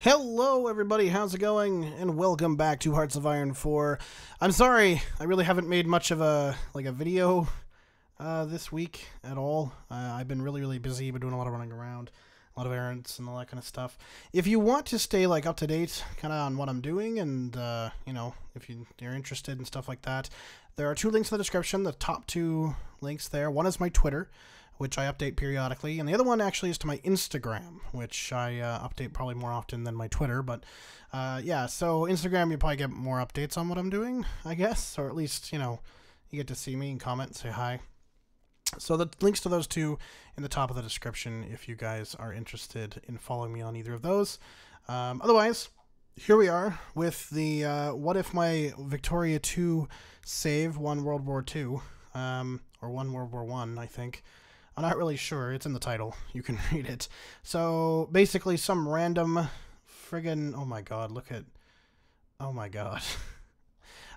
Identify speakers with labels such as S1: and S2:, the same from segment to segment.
S1: Hello everybody, how's it going? And welcome back to Hearts of Iron 4. I'm sorry, I really haven't made much of a video this week at all. I've been really busy, been doing a lot of running around, a lot of errands and all that kind of stuff. If you want to stay up to date kind of on what I'm doing and if you're interested in stuff like that, there are two links in the description, the top two links there. One is my Twitter, which I update periodically, and the other one actually is to my Instagram, which I update probably more often than my Twitter, but yeah, so Instagram, you probably get more updates on what I'm doing, I guess, or at least, you get to see me and comment and say hi. So the links to those two in the top of the description if you guys are interested in following me on either of those. Otherwise, here we are with the what if my Victoria 2 save won World War II, or won World War I think. I'm not really sure. It's in the title. You can read it. So basically some random friggin' oh my god, oh my god.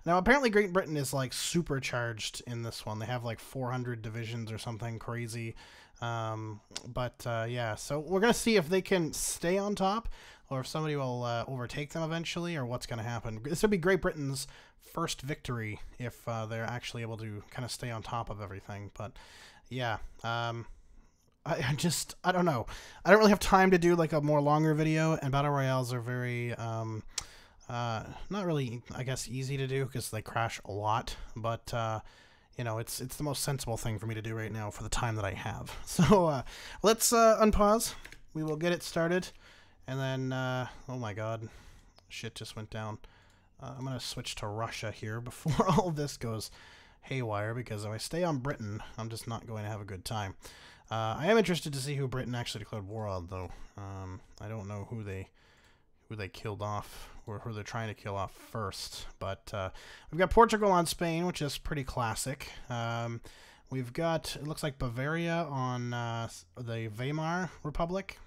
S1: Now apparently Great Britain is supercharged in this one. They have 400 divisions or something crazy. Yeah, so we're gonna see if they can stay on top or if somebody will overtake them eventually, or what's gonna happen. This would be Great Britain's first victory if they're actually able to kind of stay on top of everything. But yeah, I don't know. I don't really have time to do a more longer video, and battle royales are very not really, I guess, easy to do because they crash a lot, but it's the most sensible thing for me to do right now for the time that I have. So let's unpause. We will get it started, and then oh my god, shit just went down. I'm gonna switch to Russia here before all of this goes haywire, because if I stay on Britain, I'm just not going to have a good time. I am interested to see who Britain actually declared war on, though. I don't know who they killed off, or who they're trying to kill off first. But we've got Portugal on Spain, which is pretty classic. We've got, it looks like, Bavaria on the Weimar Republic,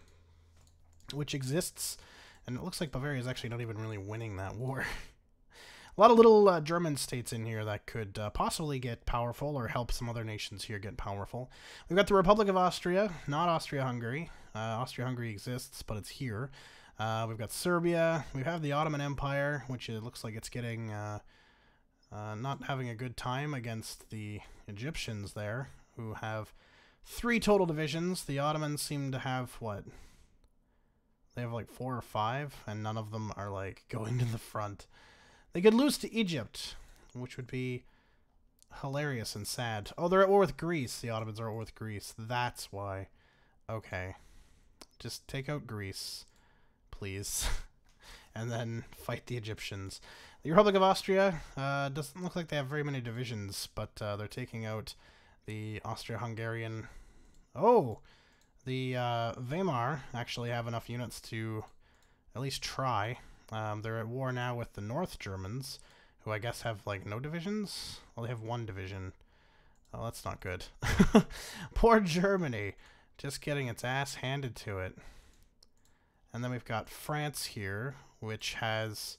S1: which exists. And it looks like Bavaria is actually not even really winning that war. A lot of little German states in here that could possibly get powerful or help some other nations here get powerful. We've got the Republic of Austria, not Austria-Hungary. Austria-Hungary exists, but it's here. We've got Serbia. We have the Ottoman Empire, which it looks like it's getting not having a good time against the Egyptians there, who have 3 total divisions. The Ottomans seem to have, what? They have 4 or 5, and none of them are going to the front. They could lose to Egypt, which would be hilarious and sad. Oh, they're at war with Greece. The Ottomans are at war with Greece. That's why. Okay. Just take out Greece, please. And then fight the Egyptians. The Republic of Austria doesn't look like they have very many divisions, but they're taking out the Austria-Hungarian. Oh! The Weimar actually have enough units to at least try. They're at war now with the North Germans, who I guess have, no divisions? Well, they have 1 division. Oh, that's not good. Poor Germany. Just getting its ass handed to it. And then we've got France here, which has,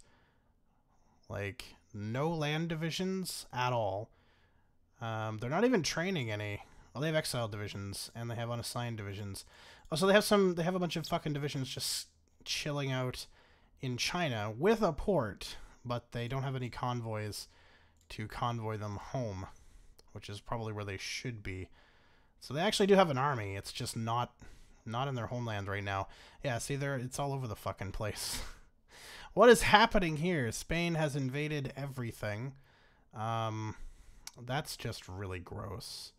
S1: no land divisions at all. They're not even training any. Well, they have exile divisions, and they have unassigned divisions. Oh, so they have a bunch of fucking divisions just chilling out in China with a port, but they don't have any convoys to convoy them home, which is probably where they should be. So they actually do have an army. It's just not in their homeland right now. Yeah, see, it's all over the fucking place. What is happening here? Spain has invaded everything. That's just really gross.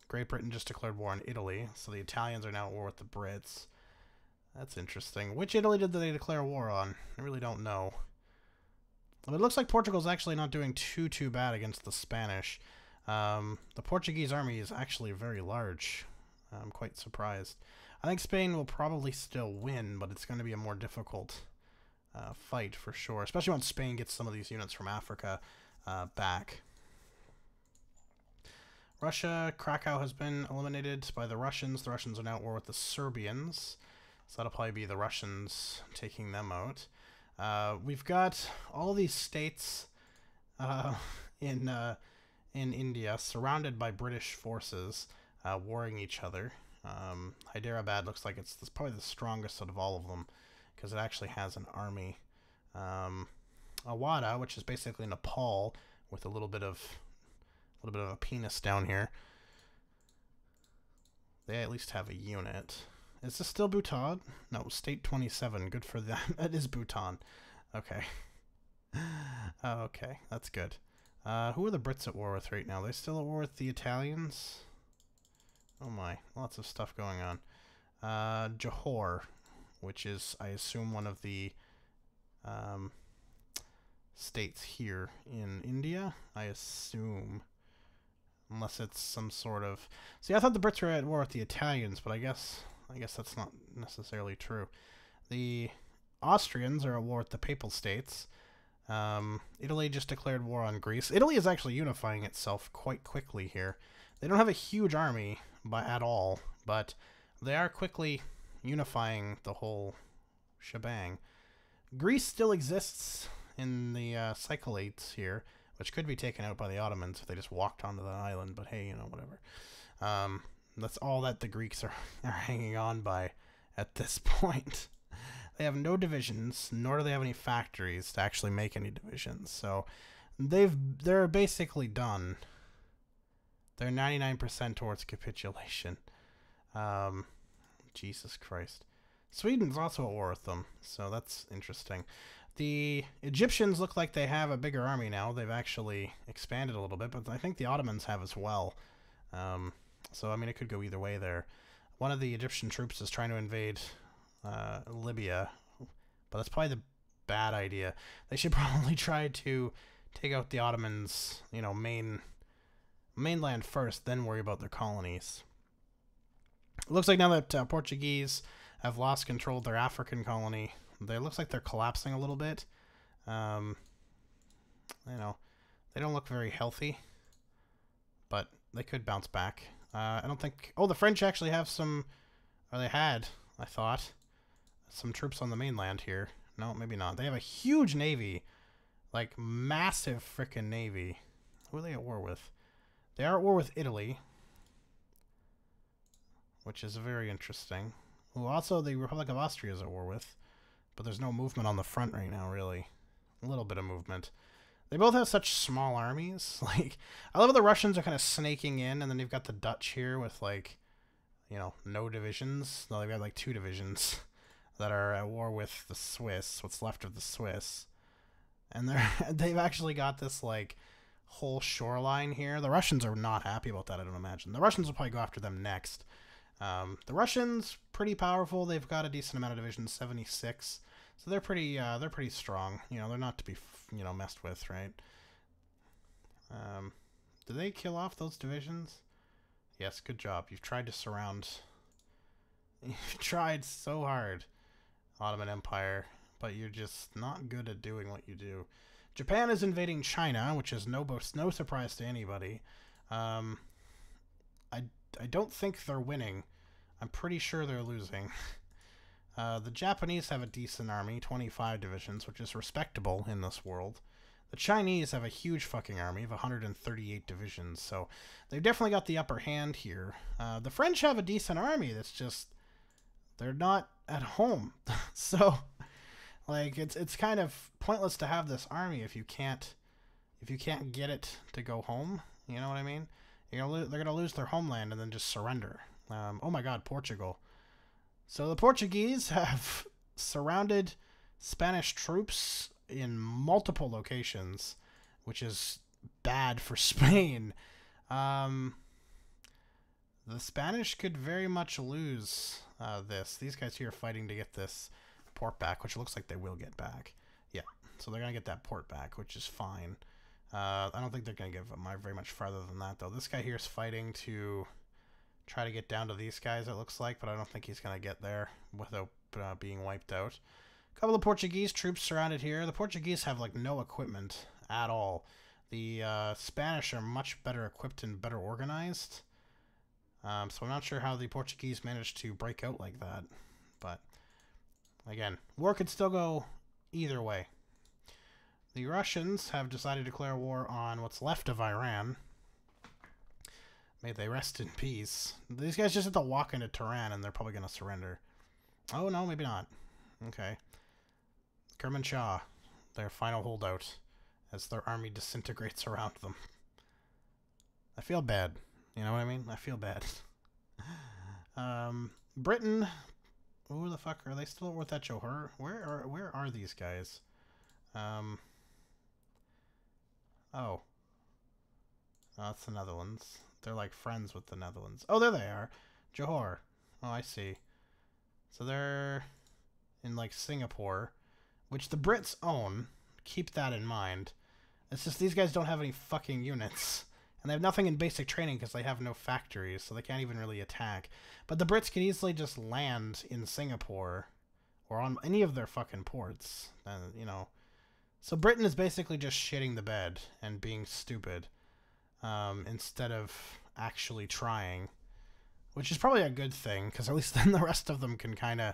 S1: Great Britain just declared war on Italy, so the Italians are now at war with the Brits. That's interesting. Which Italy did they declare war on? I really don't know. But it looks like Portugal's actually not doing too bad against the Spanish. The Portuguese army is actually very large. I'm quite surprised. I think Spain will probably still win, but it's going to be a more difficult fight for sure, especially once Spain gets some of these units from Africa back. Russia, Krakow has been eliminated by the Russians. The Russians are now at war with the Serbians. So that'll probably be the Russians taking them out. We've got all these states in India surrounded by British forces warring each other. Hyderabad looks like it's probably the strongest out of all of them because it actually has an army. Awada, which is basically Nepal with a little bit of a penis down here. They at least have a unit. Is this still Bhutan? No, State 27. Good for them. It is Bhutan. Okay. Okay, that's good. Who are the Brits at war with right now? Are they still at war with the Italians? Oh my, lots of stuff going on. Johor, which is, I assume, one of the states here in India, I assume. Unless it's some sort of... See, I thought the Brits were at war with the Italians, but I guess that's not necessarily true. The Austrians are at war with the Papal States. Italy just declared war on Greece. Italy is actually unifying itself quite quickly here. They don't have a huge army at all, but they are quickly unifying the whole shebang. Greece still exists in the Cyclades here, which could be taken out by the Ottomans if they just walked onto that island, but hey, you know, whatever. That's all that the Greeks are hanging on by at this point. They have no divisions, nor do they have any factories to actually make any divisions. So they're basically done. They're 99% towards capitulation. Jesus Christ. Sweden's also at war with them, so that's interesting. The Egyptians look like they have a bigger army now. They've actually expanded a little bit, but I think the Ottomans have as well. So, I mean, it could go either way there. One of the Egyptian troops is trying to invade Libya, but that's probably the bad idea. They should probably try to take out the Ottomans, you know, mainland first, then worry about their colonies. It looks like now that Portuguese have lost control of their African colony, it looks like they're collapsing a little bit. You know, they don't look very healthy, but they could bounce back. I don't think... Oh, the French actually have some... Or they had, I thought, some troops on the mainland here. No, maybe not. They have a huge navy. Like, massive frickin' navy. Who are they at war with? They are at war with Italy, which is very interesting. Who also the Republic of Austria is at war with. But there's no movement on the front right now, really. A little bit of movement. They both have such small armies. Like, I love how the Russians are kind of snaking in, and then you've got the Dutch here with, like, you know, no divisions. No, they've got, like, 2 divisions that are at war with the Swiss, what's left of the Swiss. And they've actually got this, like, whole shoreline here. The Russians are not happy about that, I don't imagine. The Russians will probably go after them next. The Russians, pretty powerful. They've got a decent amount of divisions, 76. So they're pretty strong. You know, they're not to be, you know, messed with, right? Did they kill off those divisions? Yes, good job. You've tried to surround... You've tried so hard, Ottoman Empire, but you're just not good at doing what you do. Japan is invading China, which is no surprise to anybody. I don't think they're winning. I'm pretty sure they're losing. The Japanese have a decent army, 25 divisions, which is respectable in this world. The Chinese have a huge fucking army of 138 divisions, so they've definitely got the upper hand here. The French have a decent army that's just... They're not at home. So, like, it's kind of pointless to have this army if you can't get it to go home. You know what I mean? They're gonna lose their homeland and then just surrender. Oh my God, Portugal. So the Portuguese have surrounded Spanish troops in multiple locations, which is bad for Spain. The Spanish could very much lose this. These guys here are fighting to get this port back, which looks like they will get back. Yeah, so they're going to get that port back, which is fine. I don't think they're going to get very much farther than that, though. This guy here is fighting to try to get down to these guys, it looks like, but I don't think he's going to get there without being wiped out. A couple of Portuguese troops surrounded here. The Portuguese have, like, no equipment at all. The Spanish are much better equipped and better organized. So I'm not sure how the Portuguese managed to break out like that. But, again, war could still go either way. The Russians have decided to declare war on what's left of Iran. May they rest in peace. These guys just have to walk into Tehran and they're probably going to surrender. Oh, no, maybe not. Okay. Kermanshah, their final holdout, as their army disintegrates around them. I feel bad. You know what I mean? I feel bad. Britain. Who the fuck are they still with that Johor? Where are these guys? Oh, that's the Netherlands. They're like friends with the Netherlands. Oh, there they are. Johor. Oh, I see. So they're in like Singapore, which the Brits own. Keep that in mind. It's just these guys don't have any fucking units. And they have nothing in basic training because they have no factories, so they can't even really attack. But the Brits can easily just land in Singapore or on any of their fucking ports. You know. So Britain is basically just shitting the bed and being stupid instead of actually trying. Which is probably a good thing, because at least then the rest of them can kind of,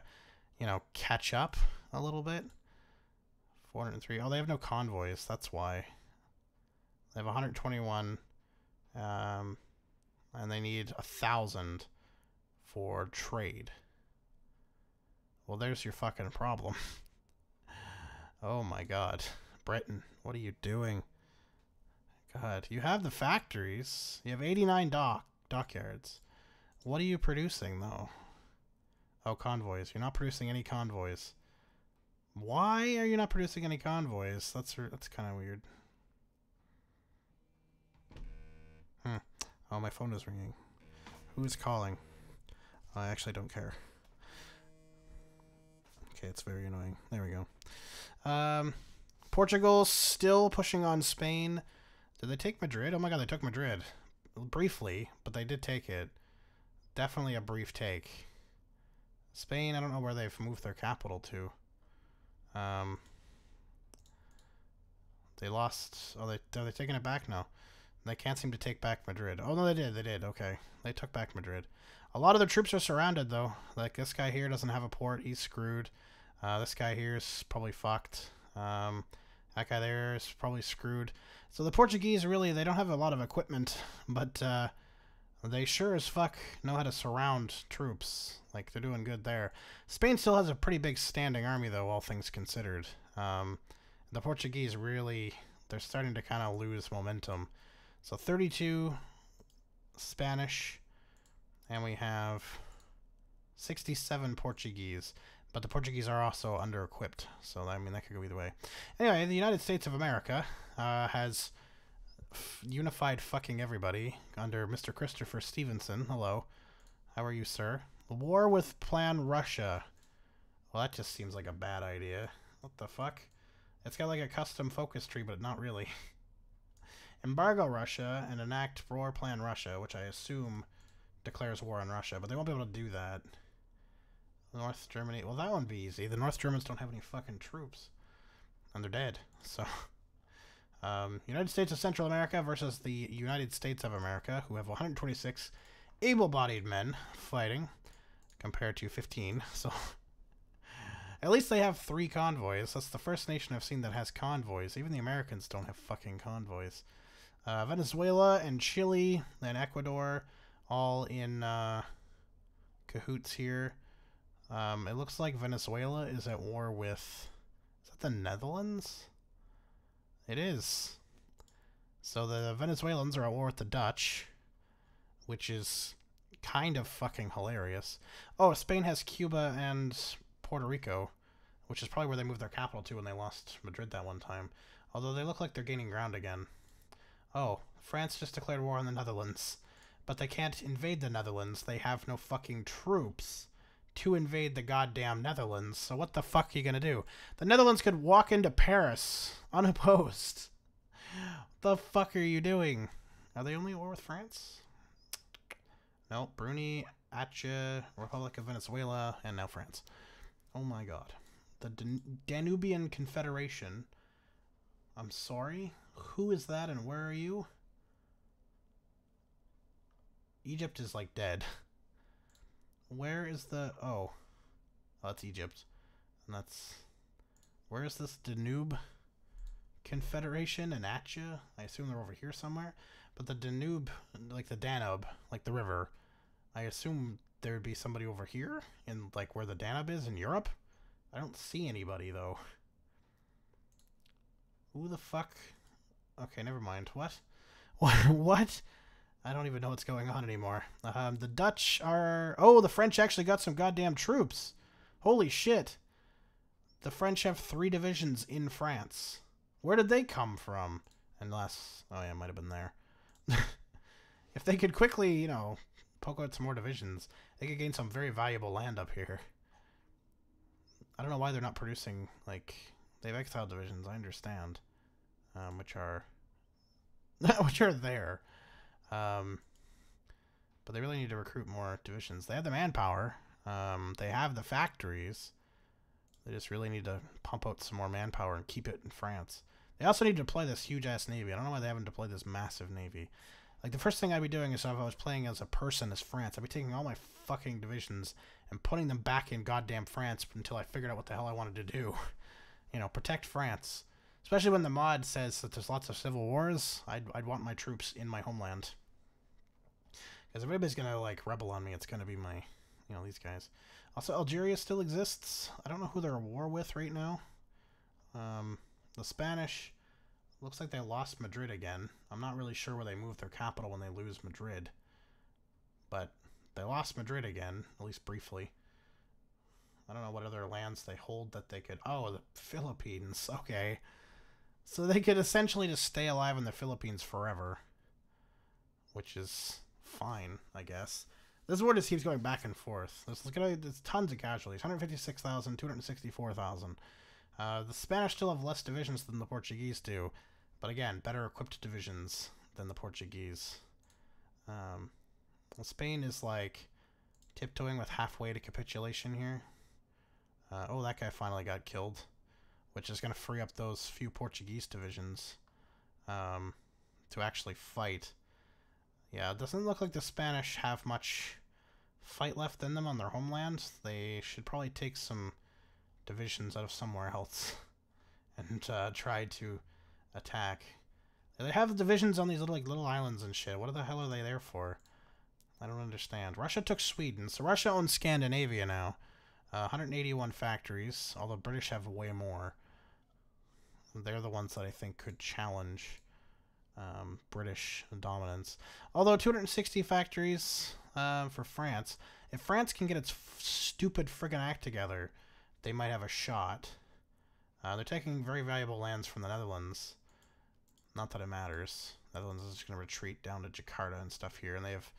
S1: you know, catch up a little bit. 403. Oh, they have no convoys. That's why. They have 121. And they need 1,000 for trade. Well, there's your fucking problem. Oh my god. Britain, what are you doing? God, you have the factories. You have 89 dockyards. What are you producing, though? Oh, convoys. You're not producing any convoys. Why are you not producing any convoys? That's kind of weird. Oh, my phone is ringing. Who's calling? I actually don't care. Okay, it's very annoying. There we go. Portugal still pushing on Spain. Did they take Madrid? Oh my god, they took Madrid. Briefly, but they did take it. Definitely a brief take. Spain, I don't know where they've moved their capital to. They lost... Oh, are they taking it back? No. They can't seem to take back Madrid. Oh, no, they did. They did. Okay. They took back Madrid. A lot of their troops are surrounded, though. Like, this guy here doesn't have a port. He's screwed. This guy here is probably fucked. That guy there is probably screwed. So the Portuguese, really, they don't have a lot of equipment, but they sure as fuck know how to surround troops. Like, they're doing good there. Spain still has a pretty big standing army, though, all things considered. The Portuguese really, they're starting to kind of lose momentum. So 32 Spanish, and we have 67 Portuguese. But the Portuguese are also under-equipped, so I mean, that could go either way. Anyway, the United States of America has unified fucking everybody under Mr. Christopher Stevenson. Hello. How are you, sir? War with Plan Russia. Well, that just seems like a bad idea. What the fuck? It's got like a custom focus tree, but not really. Embargo Russia and enact War Plan Russia, which I assume declares war on Russia, but they won't be able to do that. North Germany. Well, that one be easy. The North Germans don't have any fucking troops. And they're dead. So, United States of Central America versus the United States of America, who have 126 able-bodied men fighting, compared to 15. So, at least they have 3 convoys. That's the first nation I've seen that has convoys. Even the Americans don't have fucking convoys. Venezuela and Chile and Ecuador, all in cahoots here. It looks like Venezuela is at war with... Is that the Netherlands? It is. So the Venezuelans are at war with the Dutch, which is kind of fucking hilarious. Oh, Spain has Cuba and Puerto Rico, which is probably where they moved their capital to when they lost Madrid that one time. Although they look like they're gaining ground again. Oh, France just declared war on the Netherlands. But they can't invade the Netherlands. They have no fucking troops to invade the goddamn Netherlands. So what the fuck are you gonna do? The Netherlands could walk into Paris unopposed. What the fuck are you doing? Are they only at war with France? No, Brunei, Atcha, Republic of Venezuela, and now France. Oh my god. The Danubian Confederation. I'm sorry? Who is that and where are you? Egypt is like dead. Where is the... Oh, that's Egypt. And that's... Where is this Danube Confederation and Atcha? I assume they're over here somewhere. But the Danube, like the Danube, like the river, I assume there would be somebody over here in like where the Danube is in Europe. I don't see anybody, though. Who the fuck? Okay, never mind. What? What? I don't even know what's going on anymore. The Dutch are... Oh, the French actually got some goddamn troops. Holy shit. The French have 3 divisions in France. Where did they come from? Unless... Oh, yeah, it might have been there. If they could quickly, you know, poke out some more divisions, they could gain some very valuable land up here. I don't know why they're not producing, like... They have exiled divisions, I understand. Which are... which are there. But they really need to recruit more divisions. They have the manpower. They have the factories. They just really need to pump out some more manpower and keep it in France. They also need to deploy this huge-ass navy. I don't know why they haven't deployed this massive navy. Like, the first thing I'd be doing is if I was playing as a person as France, I'd be taking all my fucking divisions and putting them back in goddamn France until I figured out what the hell I wanted to do. You know, protect France. Especially when the mod says that there's lots of civil wars, I'd want my troops in my homeland. Because if anybody's going to, like, rebel on me, it's going to be my, you know, these guys. Also, Algeria still exists. I don't know who they're at war with right now. The Spanish, looks like they lost Madrid again. I'm not really sure where they moved their capital when they lose Madrid. But they lost Madrid again, at least briefly. I don't know what other lands they hold that they could... Oh, the Philippines. Okay. So they could essentially just stay alive in the Philippines forever. Which is fine, I guess. This war just keeps going back and forth. There's tons of casualties. 156,000, 264,000. The Spanish still have less divisions than the Portuguese do. But again, better equipped divisions than the Portuguese. Well, Spain is like tiptoeing with halfway to capitulation here. Oh, that guy finally got killed. Which is going to free up those few Portuguese divisions to actually fight. Yeah, it doesn't look like the Spanish have much fight left in them on their homeland. They should probably take some divisions out of somewhere else and try to attack. They have divisions on these little islands and shit. What the hell are they there for? I don't understand. Russia took Sweden, so Russia owns Scandinavia now. 181 factories, although British have way more. They're the ones that I think could challenge British dominance. Although 260 factories for France. If France can get its stupid friggin' act together, they might have a shot. They're taking very valuable lands from the Netherlands. Not that it matters. The Netherlands is just going to retreat down to Jakarta and stuff here, and they have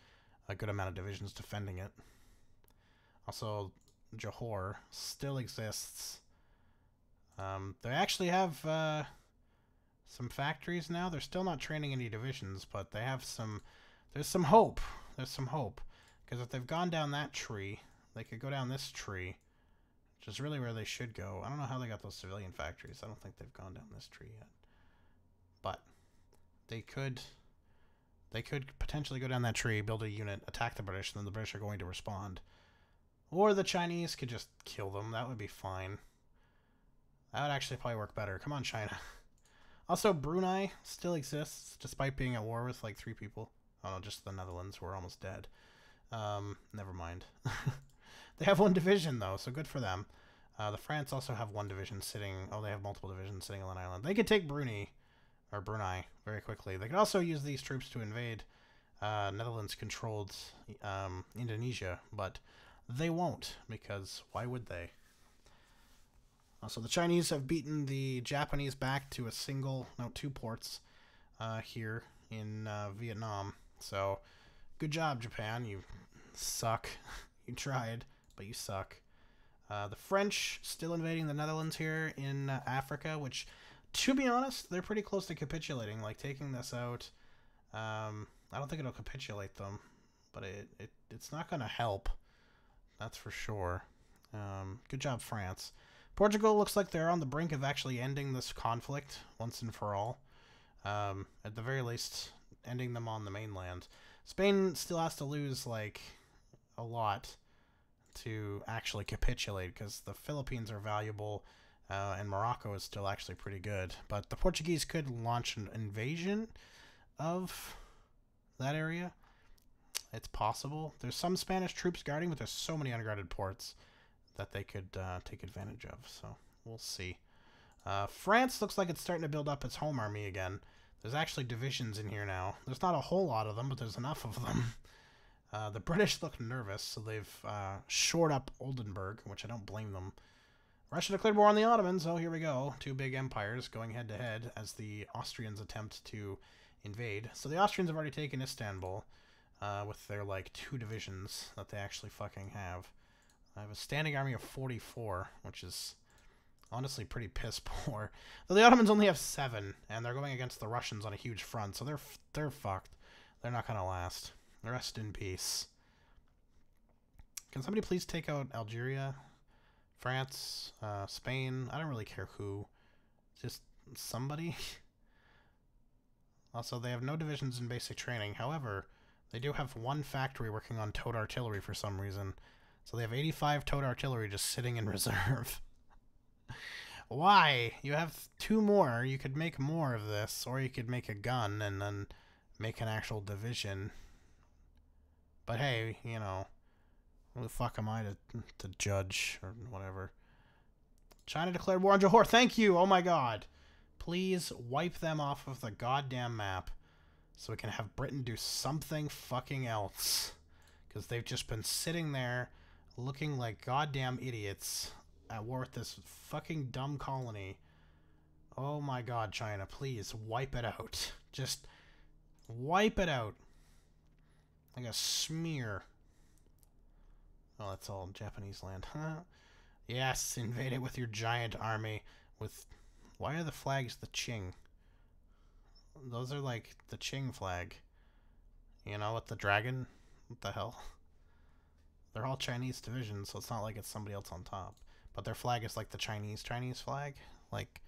S1: a good amount of divisions defending it. Also, Johor still exists. They actually have some factories now. They're still not training any divisions, but they have some... There's some hope. There's some hope. Because if they've gone down that tree, they could go down this tree, which is really where they should go. I don't know how they got those civilian factories. I don't think they've gone down this tree yet. But they could potentially go down that tree, build a unit, attack the British, and then the British are going to respond. Or the Chinese could just kill them. That would be fine. That would actually probably work better. Come on, China. Also, Brunei still exists, despite being at war with like 3 people. Oh no, just the Netherlands, who are almost dead. Never mind. They have 1 division, though, so good for them. The France also have 1 division sitting... Oh, they have multiple divisions sitting on an island. They could take Brunei very quickly. They could also use these troops to invade Netherlands-controlled Indonesia, but they won't, because why would they? So the Chinese have beaten the Japanese back to a single... No, 2 ports here in Vietnam. So, good job, Japan. You suck. You tried, but you suck. The French still invading the Netherlands here in Africa, which, to be honest, they're pretty close to capitulating. Like, taking this out, I don't think it'll capitulate them, but it's not going to help. That's for sure. Good job, France. Portugal looks like they're on the brink of actually ending this conflict once and for all. At the very least, ending them on the mainland. Spain still has to lose, like, a lot to actually capitulate, because the Philippines are valuable, and Morocco is still actually pretty good. But the Portuguese could launch an invasion of that area. It's possible. There's some Spanish troops guarding, but there's so many unguarded ports that they could take advantage of. So we'll see. France looks like it's starting to build up its home army again. There's actually divisions in here now. There's not a whole lot of them, but there's enough of them. The British look nervous, so they've shored up Oldenburg, which I don't blame them. Russia declared war on the Ottomans. Oh, here we go. Two big empires going head-to-head as the Austrians attempt to invade. So the Austrians have already taken Istanbul with their, like, 2 divisions that they actually fucking have. I have a standing army of 44, which is honestly pretty piss poor. Though the Ottomans only have 7, and they're going against the Russians on a huge front, so they're fucked. They're not gonna last. Rest in peace. Can somebody please take out Algeria, France, Spain? I don't really care who. Just somebody. Also, they have no divisions in basic training. However, they do have 1 factory working on towed artillery for some reason. So they have 85 towed artillery just sitting in reserve. Why? You have 2 more. You could make more of this, or you could make a gun and then make an actual division. But hey, you know, who the fuck am I to judge or whatever? China declared war on Johor. Thank you. Oh my god. Please wipe them off of the goddamn map so we can have Britain do something fucking else. Because they've just been sitting there looking like goddamn idiots at war with this fucking dumb colony. Oh my god, China, please wipe it out. Just wipe it out. Like a smear. Oh, that's all Japanese land, huh? Yes, invade it with your giant army. With... Why are the flags the Qing? Those are like the Qing flag. You know, with the dragon? What the hell? They're all Chinese divisions, so it's not like it's somebody else on top. But their flag is like the Chinese flag? Like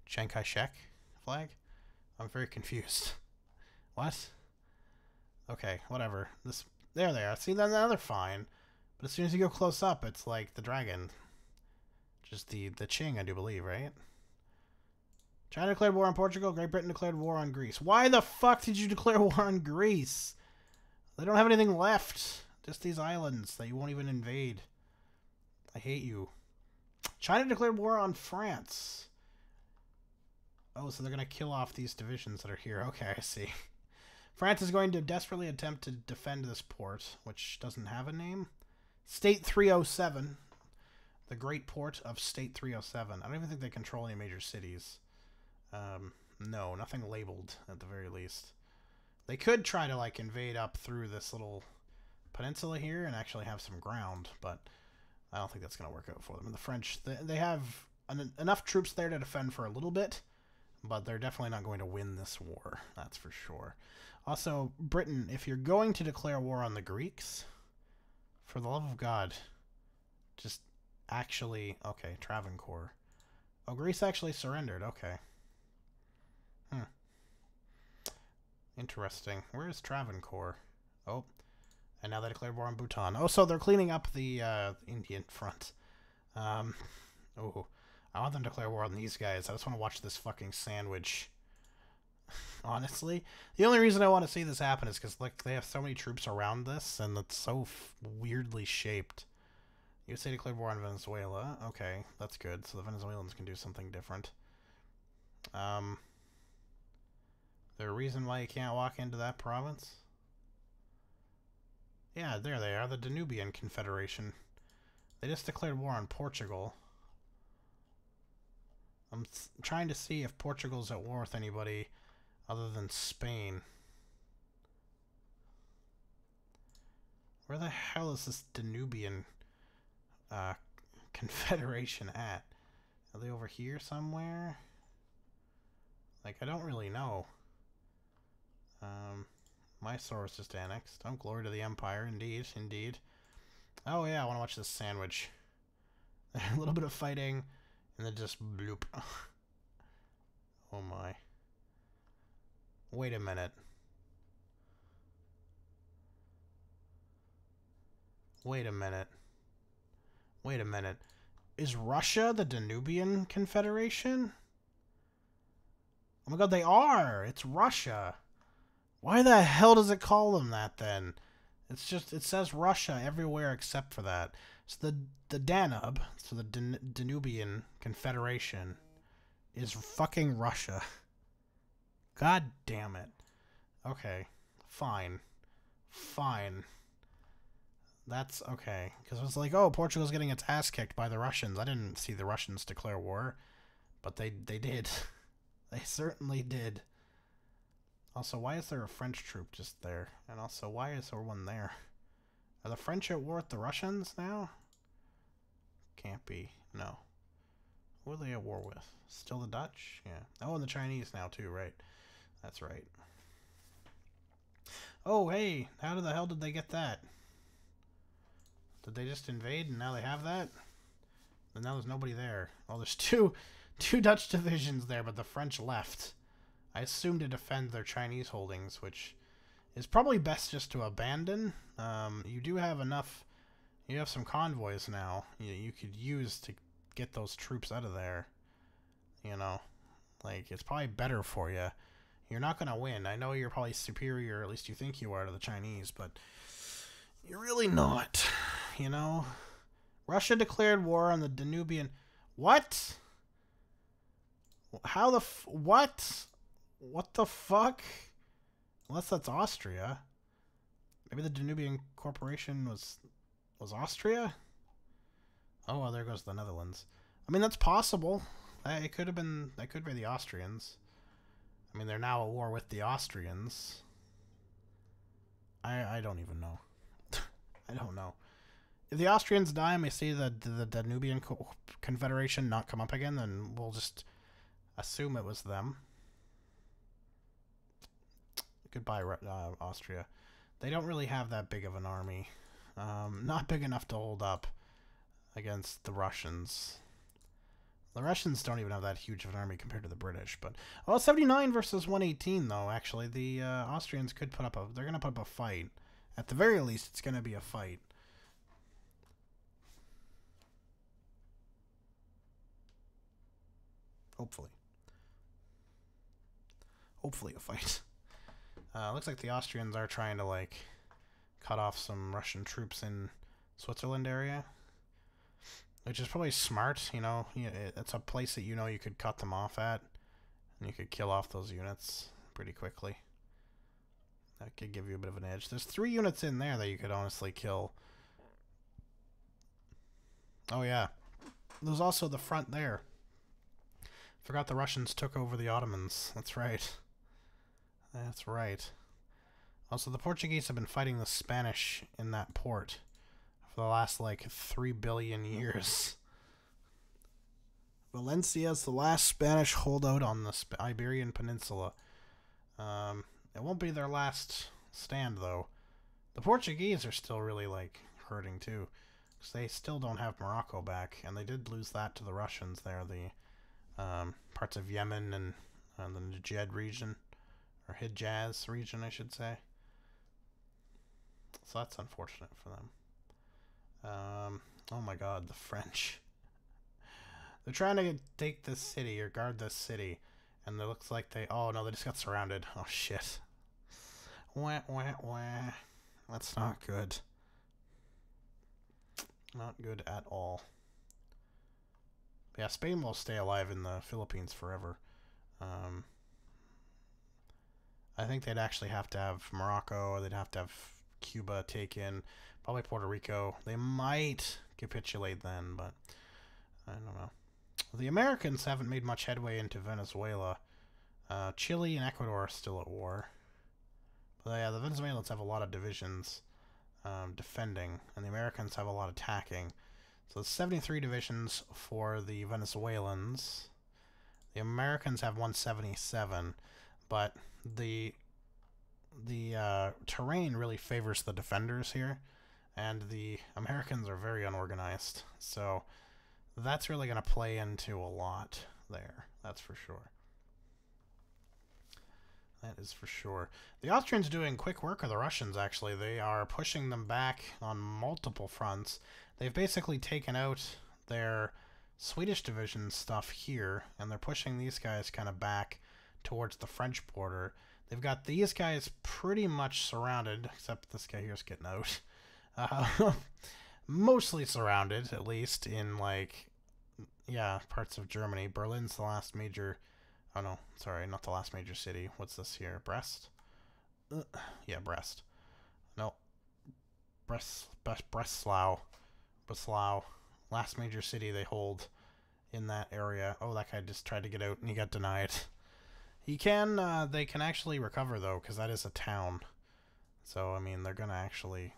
S1: Chiang Kai-shek flag? I'm very confused. What? Okay, whatever. There they are. See, now they're fine. But as soon as you go close up, it's like the dragon. Just the Qing, I do believe, right? China declared war on Portugal. Great Britain declared war on Greece. Why the fuck did you declare war on Greece? They don't have anything left. Just these islands that you won't even invade. I hate you. China declared war on France. Oh, so they're going to kill off these divisions that are here. Okay, I see. France is going to desperately attempt to defend this port, which doesn't have a name. State 307. The Great Port of State 307. I don't even think they control any major cities. No, nothing labeled at the very least. They could try to, like, invade up through this little peninsula here and actually have some ground, but I don't think that's going to work out for them. And the French, they have enough troops there to defend for a little bit, but they're definitely not going to win this war, that's for sure. Also, Britain, if you're going to declare war on the Greeks, for the love of God, just actually... Okay, Travancore. Oh, Greece actually surrendered, okay. Interesting. Where is Travancore? Oh, and now they declared war on Bhutan. Oh, so they're cleaning up the Indian front. Oh, I want them to declare war on these guys. I just want to watch this fucking sandwich. Honestly, the only reason I want to see this happen is because, like, they have so many troops around this, and it's so weirdly shaped. USA declared war on Venezuela. Okay, that's good. So the Venezuelans can do something different. There a reason why you can't walk into that province? Yeah, there they are, the Danubian Confederation. They just declared war on Portugal. I'm trying to see if Portugal's at war with anybody other than Spain. Where the hell is this Danubian Confederation at? Are they over here somewhere? Like, I don't really know. Mysore is just annexed. Oh, glory to the Empire. Indeed, indeed. Oh, yeah, I want to watch this sandwich. A little bit of fighting, and then just bloop. Oh, my. Wait a minute. Wait a minute. Wait a minute. Is Russia the Danubian Confederation? Oh my god, they are! It's Russia! Why the hell does it call them that, then? It's just, it says Russia everywhere except for that. So the Danube, so the Danubian Confederation, is fucking Russia. God damn it. Okay, fine. Fine. That's okay. Because it was like, oh, Portugal's getting its ass kicked by the Russians. I didn't see the Russians declare war. But they did. They certainly did. Also, why is there a French troop just there? And also, why is there one there? Are the French at war with the Russians now? Can't be. No. Who are they at war with? Still the Dutch? Yeah. Oh, and the Chinese now too, right? That's right. Oh, hey! How the hell did they get that? Did they just invade and now they have that? And now there's nobody there. Oh, there's two Dutch divisions there, but the French left. I assume to defend their Chinese holdings, which is probably best just to abandon. You do have enough... You have some convoys now you could use to get those troops out of there. You know, like, it's probably better for you. You're not going to win. I know you're probably superior, at least you think you are, to the Chinese, but you're really not, you know? Russia declared war on the Danubian... What? How the what? What the fuck? Unless that's Austria. Maybe the Danubian Corporation was Austria? Oh, well, there goes the Netherlands. I mean, that's possible. It could have been... That could be the Austrians. I mean, they're now at war with the Austrians. I don't even know. I don't know. If the Austrians die and we see the Danubian Confederation not come up again, then we'll just assume it was them. Goodbye, Austria. They don't really have that big of an army. Not big enough to hold up against the Russians. The Russians don't even have that huge of an army compared to the British, but... Well, 79 versus 118, though, actually. The Austrians could put up a... They're going to put up a fight. At the very least, it's going to be a fight. Hopefully. Hopefully a fight. Looks like the Austrians are trying to, like, cut off some Russian troops in Switzerland area. Which is probably smart, you know. It's a place that you know you could cut them off at. And you could kill off those units pretty quickly. That could give you a bit of an edge. There's 3 units in there that you could honestly kill. Oh, yeah. There's also the front there. Forgot the Russians took over the Ottomans. That's right. That's right. Also, the Portuguese have been fighting the Spanish in that port for the last, like, 3 billion years. Valencia is the last Spanish holdout on the Iberian Peninsula. It won't be their last stand, though. The Portuguese are still really, like, hurting, too. Because they still don't have Morocco back. And they did lose that to the Russians there. The parts of Yemen and the Najd region. Or Hijaz region, I should say. So that's unfortunate for them. Oh my god, the French. They're trying to take this city, or guard this city. And it looks like they... Oh, no, they just got surrounded. Oh, shit. Wah, wah, wah. That's not good. Not good at all. But yeah, Spain will stay alive in the Philippines forever. I think they'd actually have to have Morocco, or they'd have to have Cuba taken. Probably Puerto Rico. They might capitulate then, but I don't know. The Americans haven't made much headway into Venezuela. Chile and Ecuador are still at war. But yeah, the Venezuelans have a lot of divisions defending, and the Americans have a lot attacking. So it's 73 divisions for the Venezuelans. The Americans have 177, but the terrain really favors the defenders here, and the Americans are very unorganized. So that's really going to play into a lot there. That's for sure. That is for sure. The Austrians doing quick work of the Russians, actually. They are pushing them back on multiple fronts. They've basically taken out their Swedish division stuff here, and they're pushing these guys kind of back towards the French border. They've got these guys pretty much surrounded, except this guy here's getting out. mostly surrounded, at least in like, yeah, parts of Germany. Berlin's the last major. Oh no, sorry, not the last major city. What's this here? Brest? Yeah, Brest. No, Breslau. Last major city they hold in that area. Oh, that guy just tried to get out and he got denied. He can, they can actually recover though, because that is a town. So, I mean, they're gonna actually,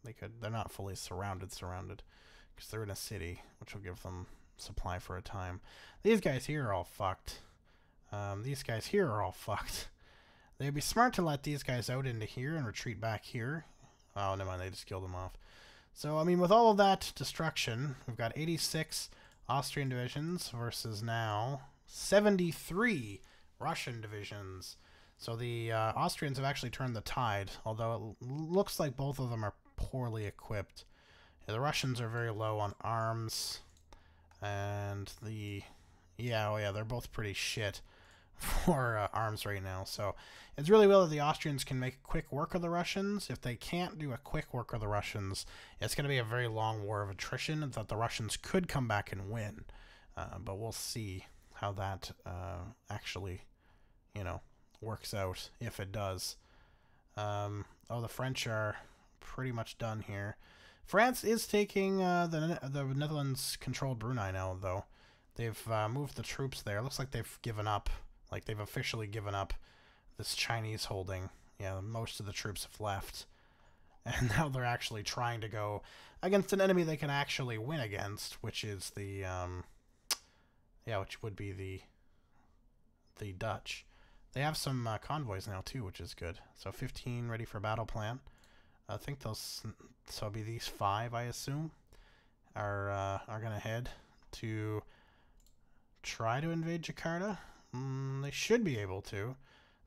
S1: they're not fully surrounded, because they're in a city, which will give them supply for a time. These guys here are all fucked. They'd be smart to let these guys out into here and retreat back here. Oh, never mind, they just killed them off. So, I mean, with all of that destruction, we've got 86 Austrian divisions versus now 73 Russian divisions. So the Austrians have actually turned the tide, although it looks like both of them are poorly equipped. Yeah, the Russians are very low on arms, and they're both pretty shit for arms right now. So it's really well that the Austrians can make quick work of the Russians. If they can't do a quick work of the Russians, it's going to be a very long war of attrition that the Russians could come back and win. But we'll see how that actually, works out, if it does. The French are pretty much done here. France is taking the Netherlands-controlled Brunei now, though. They've moved the troops there. It looks like they've given up. Like, they've officially given up this Chinese holding. Yeah, most of the troops have left. And now they're actually trying to go against an enemy they can actually win against, which is the, which would be the Dutch. They have some convoys now, too, which is good. So 15 ready for battle plan. I think those, so it'll be these 5, I assume, are going to head to try to invade Jakarta. They should be able to.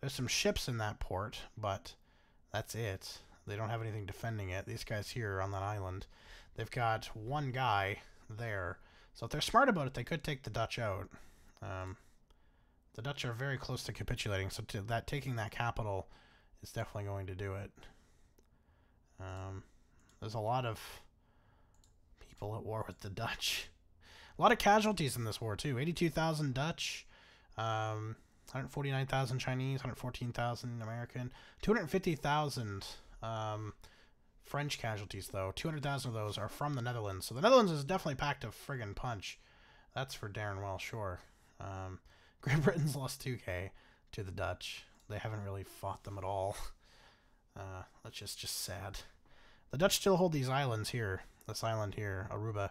S1: There's some ships in that port, but that's it. They don't have anything defending it. These guys here on that island, they've got one guy there. So if they're smart about it, they could take the Dutch out. The Dutch are very close to capitulating, so taking that capital is definitely going to do it. There's a lot of people at war with the Dutch. A lot of casualties in this war, too. 82,000 Dutch, 149,000 Chinese, 114,000 American, 250,000 French casualties, though. 200,000 of those are from the Netherlands. So the Netherlands has definitely packed a friggin' punch. That's for darn well sure. Great Britain's lost 2K to the Dutch. They haven't really fought them at all. That's just sad. The Dutch still hold these islands here. This island here, Aruba.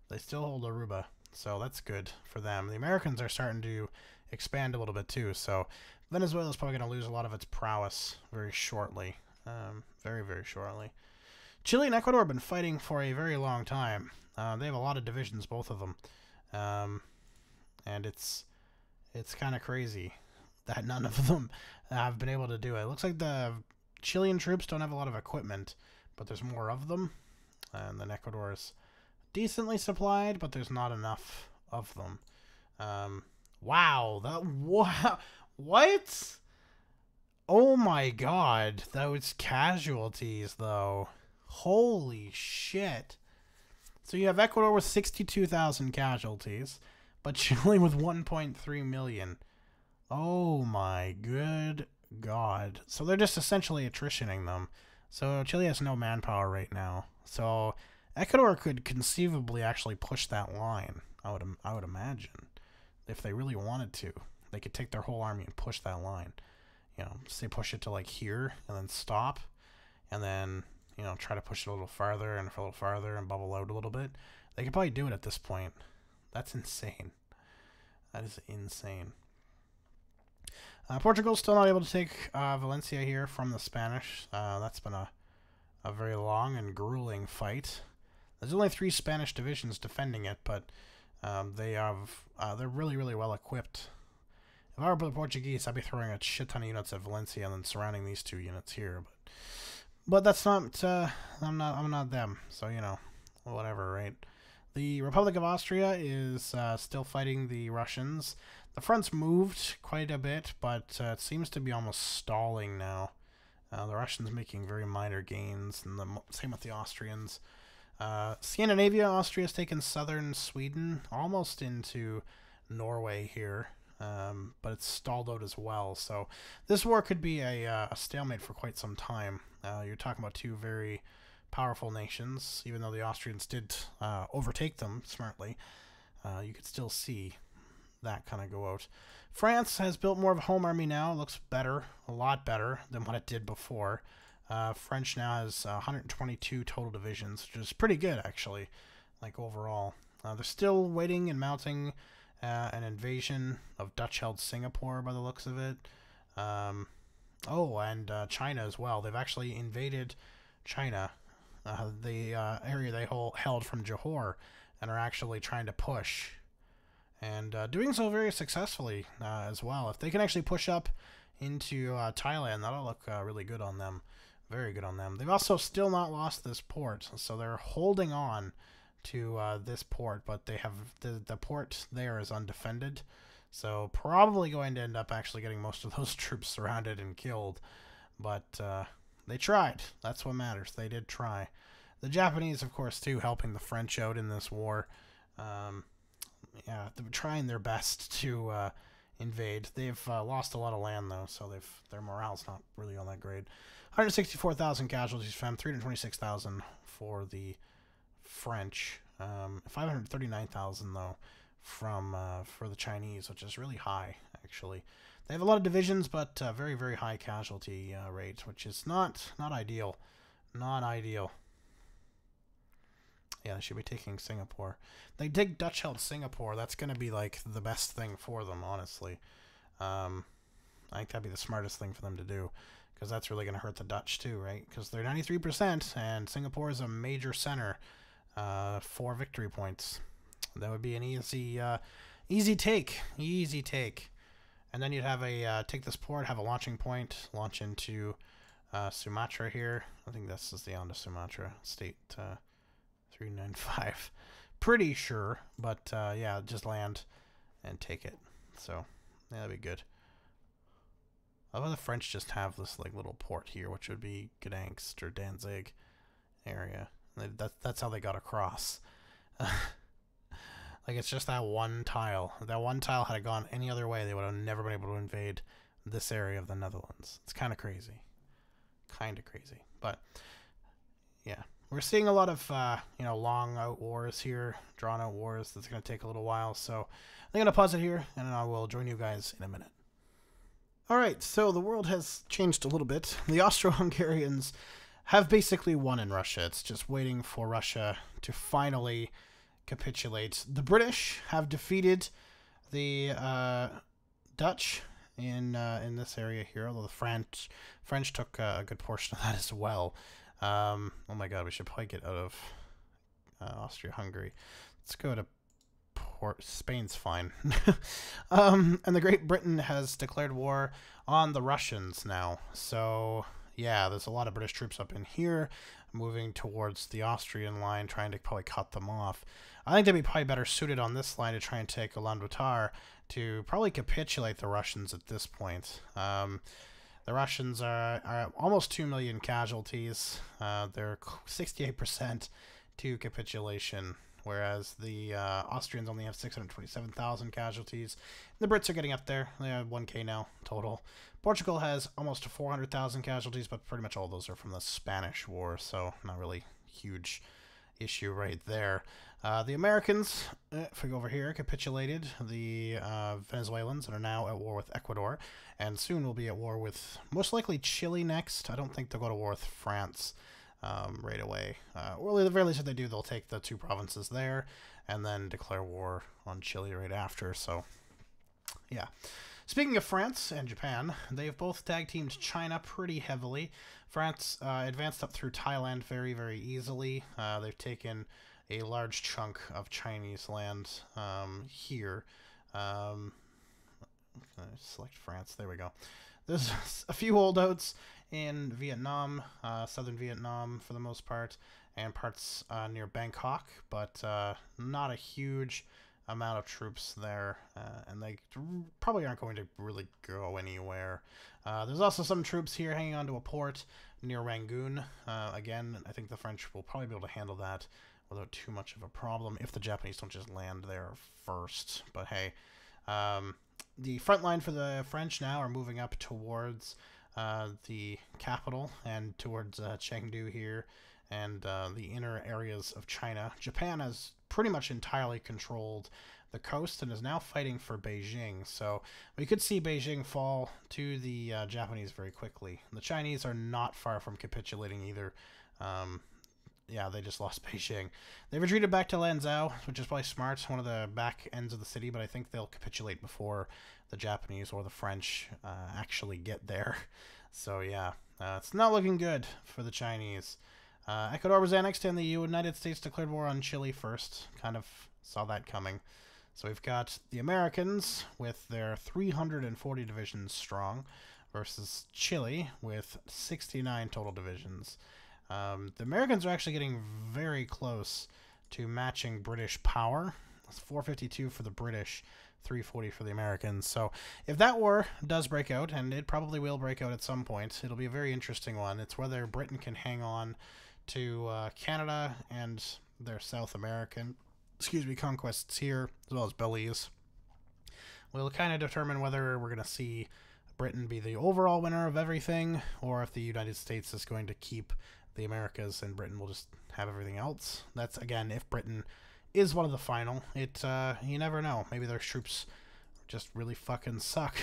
S1: They still hold Aruba, so that's good for them. The Americans are starting to expand a little bit too, so Venezuela's probably going to lose a lot of its prowess very shortly. Very, very shortly. Chile and Ecuador have been fighting for a very long time. They have a lot of divisions, both of them. And it's kind of crazy that none of them have been able to do it. It looks like the Chilean troops don't have a lot of equipment, but there's more of them. And then Ecuador's decently supplied, but there's not enough of them. Wow, what? Oh my god, those casualties, though. Holy shit. So you have Ecuador with 62,000 casualties, but Chile with 1.3 million. Oh my good god. So they're just essentially attritioning them. So Chile has no manpower right now. So Ecuador could conceivably actually push that line, I would imagine. If they really wanted to, they could take their whole army and push that line. Say push it to like here and then stop, and then, try to push it a little farther and a little farther and bubble out a little bit. They could probably do it at this point. That's insane. That is insane. Portugal's still not able to take Valencia here from the Spanish. That's been a very long and grueling fight. There's only 3 Spanish divisions defending it, but they're really, really well equipped. If I were the Portuguese, I'd be throwing a shit ton of units at Valencia and then surrounding these 2 units here. But that's not. I'm not them. So whatever, right? The Republic of Austria is still fighting the Russians. The front's moved quite a bit, but it seems to be almost stalling now. The Russians making very minor gains, and the same with the Austrians. Scandinavia, Austria has taken southern Sweden, almost into Norway here, but it's stalled out as well. So this war could be a stalemate for quite some time. You're talking about two very powerful nations, even though the Austrians did overtake them smartly. You could still see that kind of go out. France has built more of a home army now. It looks better, a lot better than what it did before. French now has 122 total divisions, which is pretty good, actually, like overall. They're still waiting and mounting an invasion of Dutch-held Singapore by the looks of it. Oh, and China as well. They've actually invaded China, the area they held from Johor, and are actually trying to push. And doing so very successfully as well. If they can actually push up into Thailand, that'll look really good on them. Very good on them. They've also still not lost this port, so they're holding on to this port, but they have the port there is undefended, so probably going to end up actually getting most of those troops surrounded and killed. But they tried. That's what matters. They did try. The Japanese, of course, too, helping the French out in this war. Yeah, they're trying their best to invade. They've lost a lot of land, though, so their morale's not really all that great. 164,000 casualties from 326,000 for the French. 539,000 though from for the Chinese, which is really high actually. They have a lot of divisions, but very very high casualty rate, which is not ideal. Not ideal. Yeah, they should be taking Singapore. They take Dutch-held Singapore. That's going to be like the best thing for them, honestly. I think that'd be the smartest thing for them to do, because that's really going to hurt the Dutch too, right? Because they're 93%, and Singapore is a major center for victory points. That would be an easy take. Easy take. And then you'd have a take this port, have a launching point, launch into Sumatra here. I think this is the island of Sumatra, state 395. Pretty sure, but yeah, just land and take it. So yeah, that'd be good. I love the French just have this like little port here, which would be Gdansk or Danzig area. That's how they got across. Like, it's just that one tile. If that one tile had gone any other way, they would have never been able to invade this area of the Netherlands. It's kind of crazy. Kind of crazy. But yeah, we're seeing a lot of you know, long out wars here, drawn out wars. That's going to take a little while. So I'm going to pause it here, and I will join you guys in a minute. Alright, so the world has changed a little bit. The Austro-Hungarians have basically won in Russia. It's just waiting for Russia to finally capitulate. The British have defeated the Dutch in this area here, although the French took a good portion of that as well. Oh my god, we should probably get out of Austria-Hungary. Let's go to Spain's fine. And the Great Britain has declared war on the Russians now. So yeah, there's a lot of British troops up in here moving towards the Austrian line, trying to probably cut them off. I think they'd be probably better suited on this line to try and take Ulaanbaatar to probably capitulate the Russians at this point. The Russians are almost 2 million casualties. They're 68% to capitulation, whereas the Austrians only have 627,000 casualties. The Brits are getting up there. They have 1K now total. Portugal has almost 400,000 casualties, but pretty much all those are from the Spanish War, so not really huge issue right there. The Americans, if we go over here, capitulated the Venezuelans and are now at war with Ecuador, and soon will be at war with most likely Chile next. I don't think they'll go to war with France right away. Or at the very least, if they do, they'll take the two provinces there and then declare war on Chile right after. So, yeah. Speaking of France and Japan, they've both tag-teamed China pretty heavily. France advanced up through Thailand very, very easily. They've taken a large chunk of Chinese land here. Select France. There we go. There's a few holdouts in Vietnam, southern Vietnam for the most part, and parts near Bangkok, but not a huge amount of troops there, and they probably aren't going to really go anywhere. There's also some troops here hanging onto a port near Rangoon. Again, I think the French will probably be able to handle that without too much of a problem if the Japanese don't just land there first. But hey, the front line for the French now are moving up towards the capital and towards Chengdu here and the inner areas of China. Japan has pretty much entirely controlled the coast and is now fighting for Beijing. So we could see Beijing fall to the Japanese very quickly. The Chinese are not far from capitulating either. Yeah, they just lost Beijing. They retreated back to Lanzhou, which is probably smart, one of the back ends of the city, but I think they'll capitulate before the Japanese or the French actually get there. So yeah, it's not looking good for the Chinese. Ecuador was annexed and the United States declared war on Chile first. Kind of saw that coming. So we've got the Americans with their 340 divisions strong versus Chile with 69 total divisions. The Americans are actually getting very close to matching British power. It's 452 for the British, 340 for the Americans. So if that war does break out, and it probably will break out at some point, it'll be a very interesting one. It's whether Britain can hang on to Canada and their South American, conquests here, as well as Belize. Will kind of determine whether we're going to see Britain be the overall winner of everything, or if the United States is going to keep the Americas and Britain will just have everything else. That's, again, if Britain is one of the final. You never know. Maybe their troops just really fucking suck.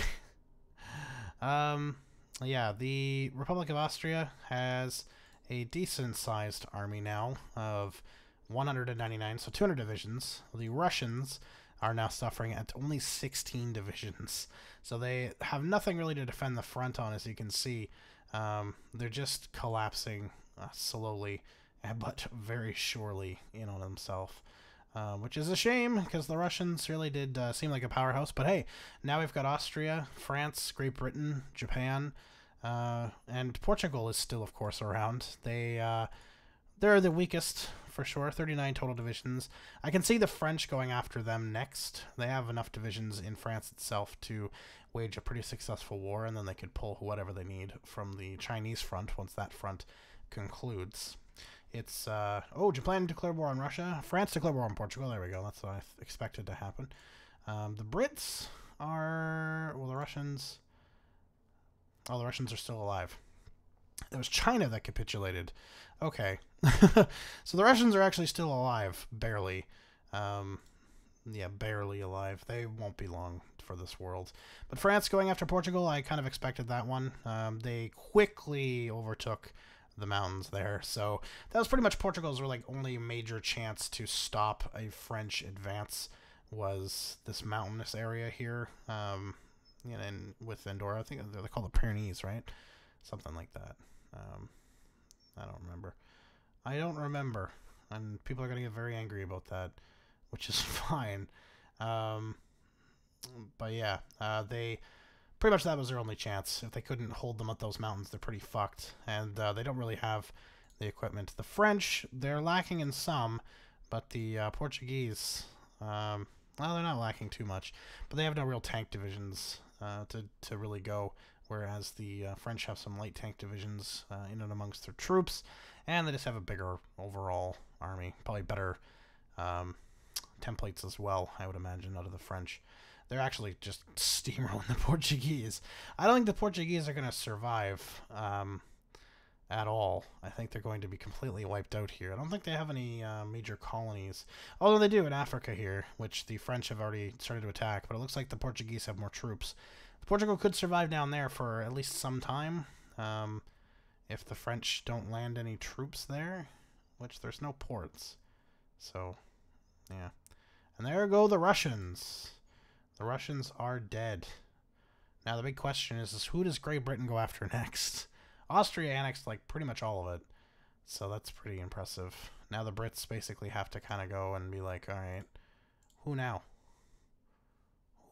S1: Yeah, the Republic of Austria has a decent-sized army now of 199, so 200 divisions. The Russians are now suffering at only 16 divisions. So they have nothing really to defend the front on, as you can see. They're just collapsing slowly, but very surely in on themselves. Which is a shame, because the Russians really did seem like a powerhouse. But hey, now we've got Austria, France, Great Britain, Japan, and Portugal is still, of course, around. They're the weakest, for sure, 39 total divisions. I can see the French going after them next. They have enough divisions in France itself to wage a pretty successful war, and then they could pull whatever they need from the Chinese front once that front concludes. It's, Japan declared war on Russia. France declared war on Portugal. There we go. That's what I expected to happen. The Brits are, well, the Russians are still alive. It was China that capitulated. Okay. So the Russians are actually still alive. Barely. Yeah, barely alive. They won't be long for this world. But France going after Portugal, I kind of expected that one. They quickly overtook the mountains there. So that was pretty much Portugal's only major chance to stop a French advance was this mountainous area here. And with Andorra, I think they're called the Pyrenees, right? Something like that. I don't remember. And people are going to get very angry about that, which is fine. But yeah, pretty much that was their only chance. If they couldn't hold them at those mountains, they're pretty fucked. And they don't really have the equipment. The French, they're lacking in some, but the Portuguese, well, they're not lacking too much. But they have no real tank divisions to really go, whereas the French have some light tank divisions in and amongst their troops. And they just have a bigger overall army. Probably better templates as well, I would imagine, out of the French. They're actually just steamrolling the Portuguese. I don't think the Portuguese are going to survive at all. I think they're going to be completely wiped out here. I don't think they have any major colonies. Although they do in Africa here, which the French have already started to attack. But it looks like the Portuguese have more troops. Portugal could survive down there for at least some time. If the French don't land any troops there, which there's no ports. So, yeah. And there go the Russians. The Russians are dead. Now the big question is who does Great Britain go after next? Austria annexed pretty much all of it. So that's pretty impressive. Now the Brits basically have to kind of go and be like, alright, who now?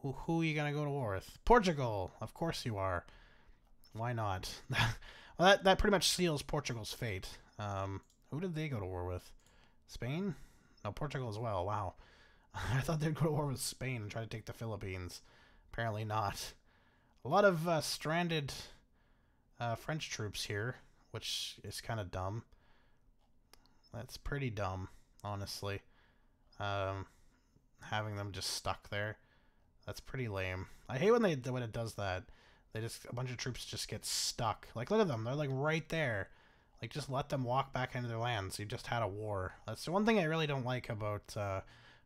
S1: Who are you going to go to war with? Portugal! Of course you are. Why not? Well, that pretty much seals Portugal's fate. Who did they go to war with? Spain? No, Portugal as well. Wow. I thought they'd go to war with Spain and try to take the Philippines. Apparently not. A lot of stranded French troops here, which is kind of dumb. That's pretty dumb. honestly. Having them just stuck there. That's pretty lame. I hate when it does that. They just, a bunch of troops just get stuck. Like, look at them. They're, like, right there. Like, just let them walk back into their lands. You just had a war. That's the one thing I really don't like about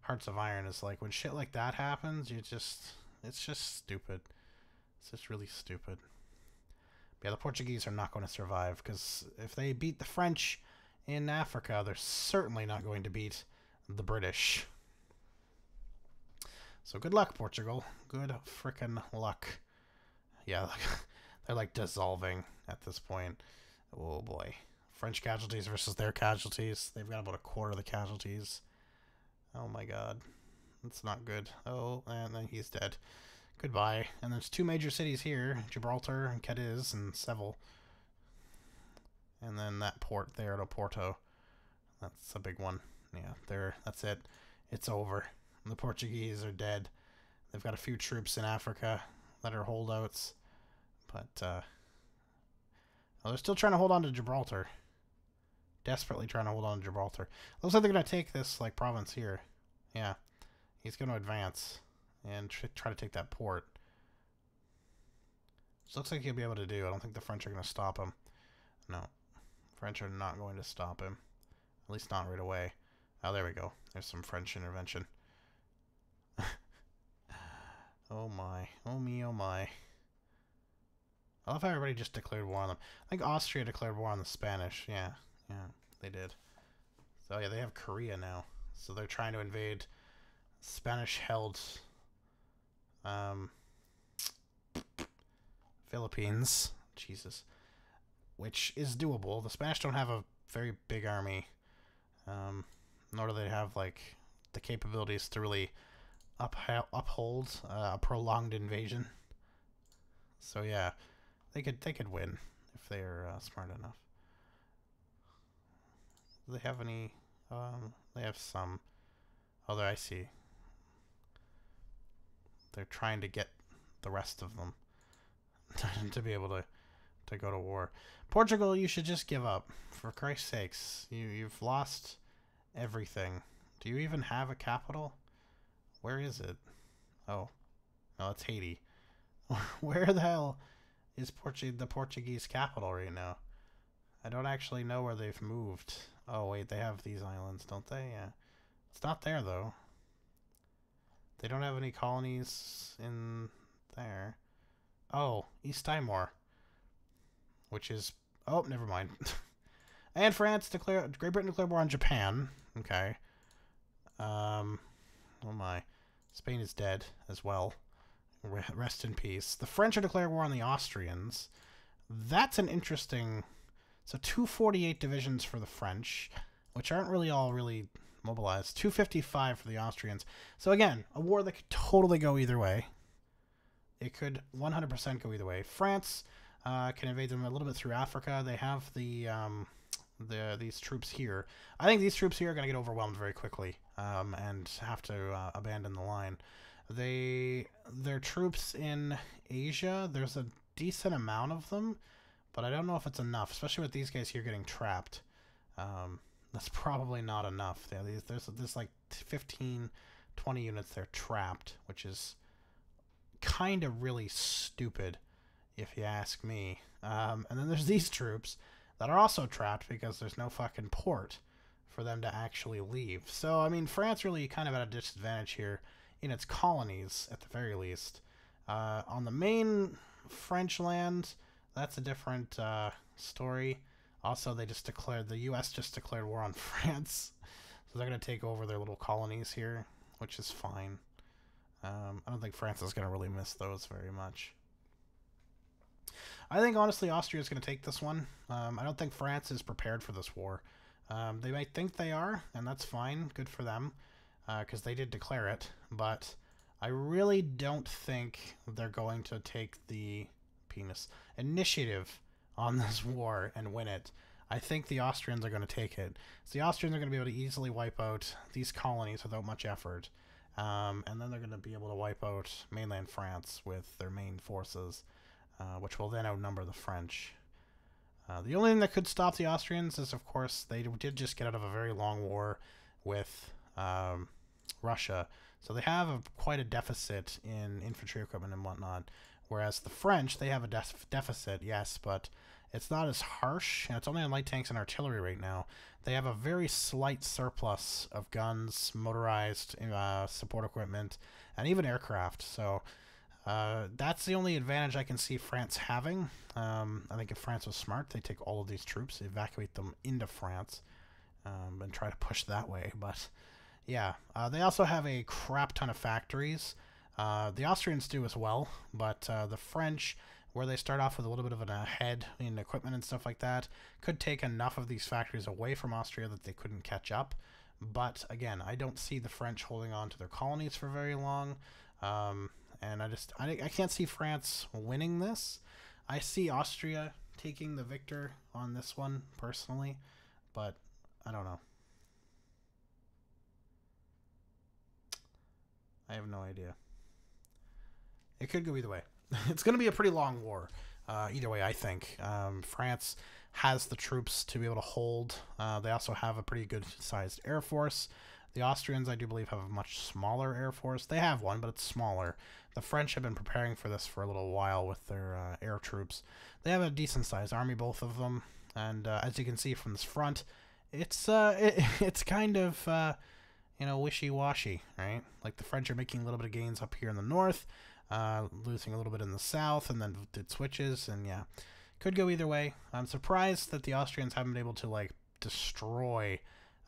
S1: Hearts of Iron is, like, when shit like that happens, it's just stupid. It's just really stupid. But yeah, the Portuguese are not going to survive, because if they beat the French in Africa, they're certainly not going to beat the British. So good luck, Portugal. Good frickin' luck. Yeah, they're like dissolving at this point. Oh boy. French casualties versus their casualties. They've got about a quarter of the casualties. Oh my god. That's not good. Oh, and then he's dead. Goodbye. And there's two major cities here. Gibraltar and Cadiz and Seville. And then that port there at Oporto. That's a big one. Yeah, that's it. It's over. The Portuguese are dead. They've got a few troops in Africa that are holdouts. But, well, they're still trying to hold on to Gibraltar. Desperately trying to hold on to Gibraltar. Looks like they're going to take this, like, province here. Yeah. He's going to advance and try to take that port. Which looks like he'll be able to do. I don't think the French are going to stop him. No. French are not going to stop him. At least not right away. Oh, there we go. There's some French intervention. Oh my. Oh me, oh my. I love how everybody just declared war on them. I think Austria declared war on the Spanish. Yeah, they did. So yeah, they have Korea now. So they're trying to invade Spanish-held Philippines. Jesus. Which is doable. The Spanish don't have a very big army. Nor do they have, like, the capabilities to really uphold a prolonged invasion. So yeah, they could win if they're smart enough. Do they have any? They have some. Oh, there, I see. They're trying to get the rest of them to be able to go to war. Portugal, you should just give up. For Christ's sakes, you've lost everything. Do you even have a capital? Where is it? Oh. No, it's Haiti. Where the hell is the Portuguese capital right now? I don't actually know where they've moved. Oh, wait, they have these islands, don't they? Yeah. It's not there, though. They don't have any colonies in there. Oh, East Timor. Which is... Oh, never mind. And France declared... Great Britain declared war on Japan. Okay. Oh my. Spain is dead as well. Rest in peace. The French are declared war on the Austrians. That's an interesting... So 248 divisions for the French, which aren't really all really mobilized. 255 for the Austrians. So again, a war that could totally go either way. It could 100% go either way. France can invade them a little bit through Africa. They have these troops here. I think these troops here are going to get overwhelmed very quickly and have to abandon the line. Their troops in Asia, there's a decent amount of them, but I don't know if it's enough, especially with these guys here getting trapped. That's probably not enough. There's like 15, 20 units there trapped, which is kind of really stupid, if you ask me. And then there's these troops that are also trapped because there's no fucking port for them to actually leave. So, I mean, France really kind of at a disadvantage here in its colonies, at the very least. On the main French land, that's a different story. Also, the U.S. just declared war on France. So they're going to take over their little colonies here, which is fine. I don't think France is going to really miss those very much. I think, honestly, Austria is going to take this one. I don't think France is prepared for this war. They might think they are, and that's fine. Good for them, because they did declare it. But I really don't think they're going to take the initiative on this war and win it. I think the Austrians are going to take it. So the Austrians are going to be able to easily wipe out these colonies without much effort. And then they're going to be able to wipe out mainland France with their main forces, which will then outnumber the French. The only thing that could stop the Austrians is, of course, they did just get out of a very long war with Russia. So they have quite a deficit in infantry equipment and whatnot. Whereas the French, they have a deficit, yes, but it's not as harsh, and it's only on light tanks and artillery right now. They have a very slight surplus of guns, motorized support equipment, and even aircraft. So that's the only advantage I can see France having. I think if France was smart, they'd take all of these troops, evacuate them into France, and try to push that way. But yeah, they also have a crap ton of factories. The Austrians do as well, but the French, where they start off with a little bit of an ahead in equipment and stuff like that, could take enough of these factories away from Austria that they couldn't catch up. But again, I don't see the French holding on to their colonies for very long. And I can't see France winning this. I see Austria taking the victor on this one, personally, but I don't know. I have no idea. It could go either way. It's going to be a pretty long war. Either way, I think. France has the troops to be able to hold. They also have a pretty good-sized air force. The Austrians, I do believe, have a much smaller air force. They have one, but it's smaller. The French have been preparing for this for a little while with their air troops. They have a decent-sized army, both of them. And as you can see from this front, it's kind of, wishy-washy, right? Like the French are making a little bit of gains up here in the north, losing a little bit in the south, and then it switches, and yeah. Could go either way. I'm surprised that the Austrians haven't been able to, destroy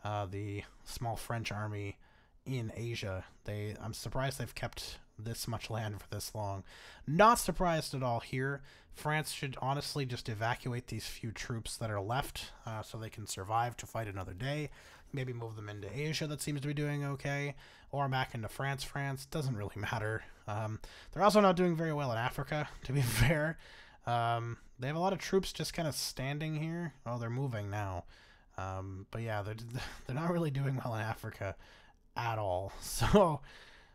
S1: the small French army in Asia. I'm surprised they've kept this much land for this long. Not surprised at all here. France should honestly just evacuate these few troops that are left so they can survive to fight another day. Maybe move them into Asia, that seems to be doing okay, or back into France. Doesn't really matter. They're also not doing very well in Africa, to be fair. They have a lot of troops just kind of standing here. Oh, they're moving now. But yeah, they're not really doing well in Africa at all. So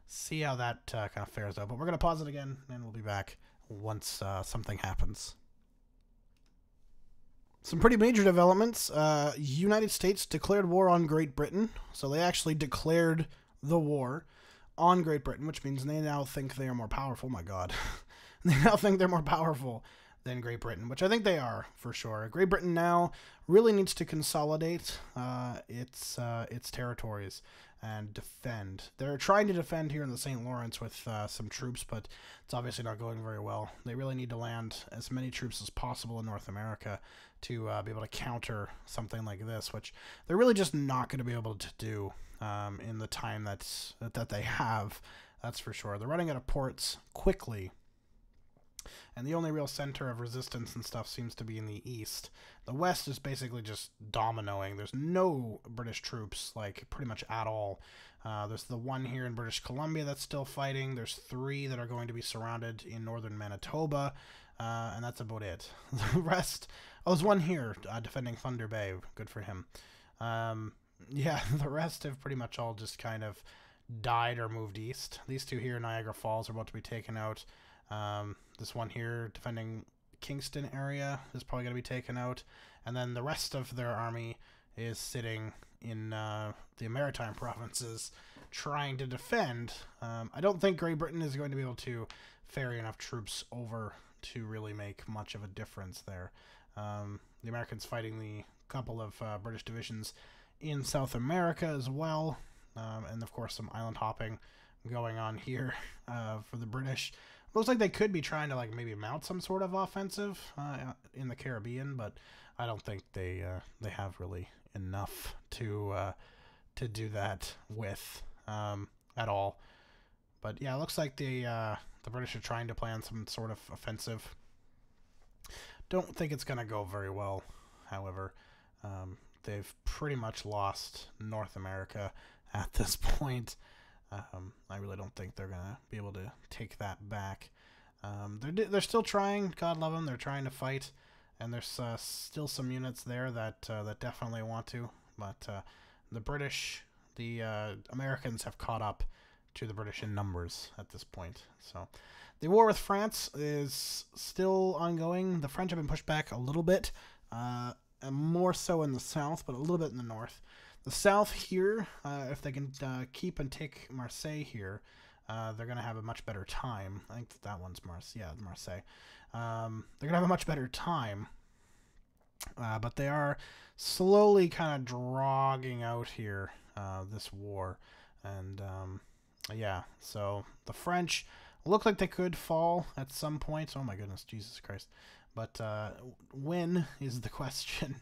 S1: see how that kind of fares out. But we're going to pause it again, and we'll be back once something happens. Some pretty major developments. United States declared war on Great Britain. So they actually declared the war on Great Britain, which means they now think they are more powerful. Oh my God. They now think they're more powerful than Great Britain, which I think they are, for sure. Great Britain now really needs to consolidate its territories and defend. They're trying to defend here in the St. Lawrence with some troops, but it's obviously not going very well. They really need to land as many troops as possible in North America to be able to counter something like this, which they're really just not going to be able to do in the time that they have. That's for sure. They're running out of ports quickly. And the only real center of resistance and stuff seems to be in the east. The west is basically just dominoing. There's no British troops, pretty much at all. There's the one here in British Columbia that's still fighting. There's 3 that are going to be surrounded in northern Manitoba. And that's about it. The rest... Oh, there's one here defending Thunder Bay. Good for him. Yeah, the rest have pretty much all just kind of died or moved east. These 2 here, Niagara Falls, are about to be taken out. This one here defending Kingston area is probably going to be taken out. And then the rest of their army is sitting in the maritime provinces trying to defend. I don't think Great Britain is going to be able to ferry enough troops over to really make much of a difference there. The Americans fighting the couple of British divisions in South America as well. And of course some island hopping going on here for the British. Looks like they could be trying to maybe mount some sort of offensive in the Caribbean, but I don't think they have really enough to do that with at all. But yeah, it looks like the British are trying to plan some sort of offensive. Don't think it's going to go very well, however. They've pretty much lost North America at this point. I really don't think they're going to be able to take that back. They're still trying, God love them, they're trying to fight, and there's still some units there that definitely want to, but the Americans have caught up to the British in numbers at this point. So the war with France is still ongoing. The French have been pushed back a little bit, and more so in the south, but a little bit in the north. The south here, if they can keep and take Marseille here, they're going to have a much better time. I think that one's Marseille. Yeah, Marseille. They're going to have a much better time. But they are slowly kind of dragging out here, this war. And, yeah, so the French look like they could fall at some point. Oh my goodness, Jesus Christ. But when is the question.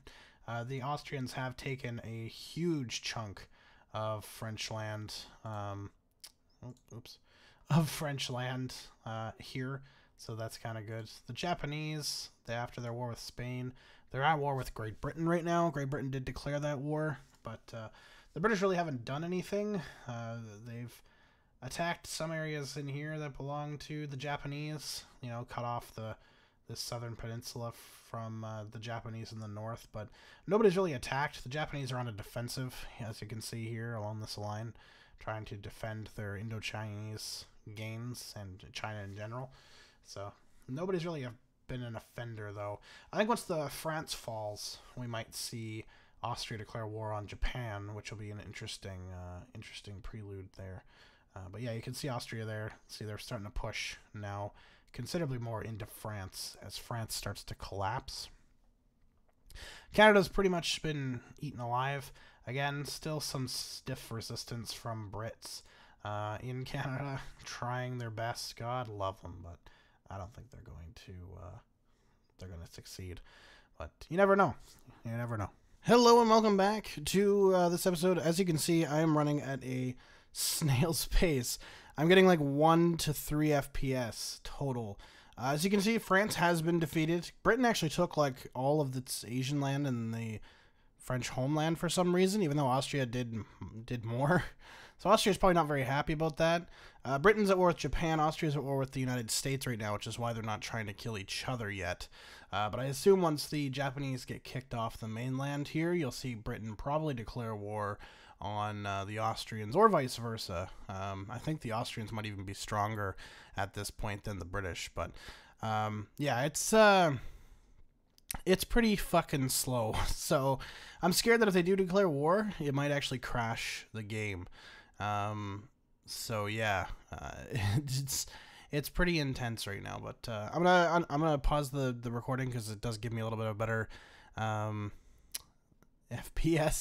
S1: The Austrians have taken a huge chunk of French land, of French land here, so that's kind of good. The Japanese, after their war with Spain, they're at war with Great Britain right now. Great Britain did declare that war, but the British really haven't done anything. They've attacked some areas in here that belong to the Japanese, you know, cut off this southern peninsula from the Japanese in the north, but nobody's really attacked. The Japanese are on a defensive, as you can see here along this line, trying to defend their Indo-Chinese gains and China in general. So nobody's really been an offender, though. I think once the France falls, we might see Austria declare war on Japan, which will be an interesting prelude there. But yeah, you can see Austria there. See, they're starting to push now considerably more into France as France starts to collapse. Canada's pretty much been eaten alive. Again, still some stiff resistance from Brits in Canada, trying their best. God love them, but I don't think they're going to succeed. But you never know. You never know. Hello and welcome back to this episode. As you can see, I am running at a snail's pace. I'm getting like 1 to 3 FPS total. As you can see, France has been defeated. Britain actually took like all of its Asian land and the French homeland for some reason, even though Austria did more. So Austria's probably not very happy about that. Britain's at war with Japan. Austria's at war with the United States right now, which is why they're not trying to kill each other yet. But I assume once the Japanese get kicked off the mainland here, you'll see Britain probably declare war on the Austrians, or vice versa. I think the Austrians might even be stronger at this point than the British, but yeah, it's pretty fucking slow. So I'm scared that if they do declare war, it might actually crash the game. So yeah, it's pretty intense right now. But I'm gonna pause the recording because it does give me a little bit of better FPS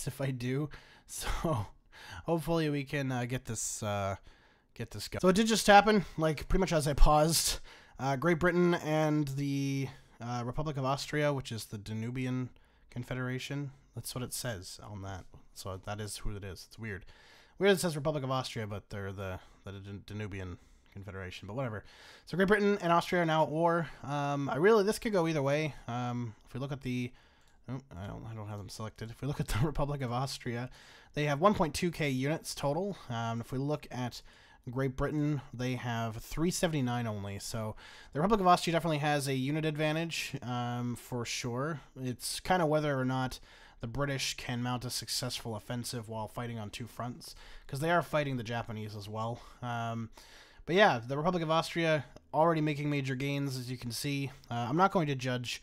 S1: if I do. So hopefully we can get this going. So it did just happen, like pretty much as I paused. Great Britain and the Republic of Austria, which is the Danubian Confederation. That's what it says on that. So that is who it is. It's weird. Weird it says Republic of Austria, but they're the Danubian Confederation. But whatever. So Great Britain and Austria are now at war. This could go either way. If we look at the I don't have them selected. If we look at the Republic of Austria, they have 1.2k units total. If we look at Great Britain, they have 379 only. So the Republic of Austria definitely has a unit advantage, for sure. It's kind of whether or not the British can mount a successful offensive while fighting on two fronts, because they are fighting the Japanese as well. But yeah, the Republic of Austria already making major gains, as you can see. I'm not going to judge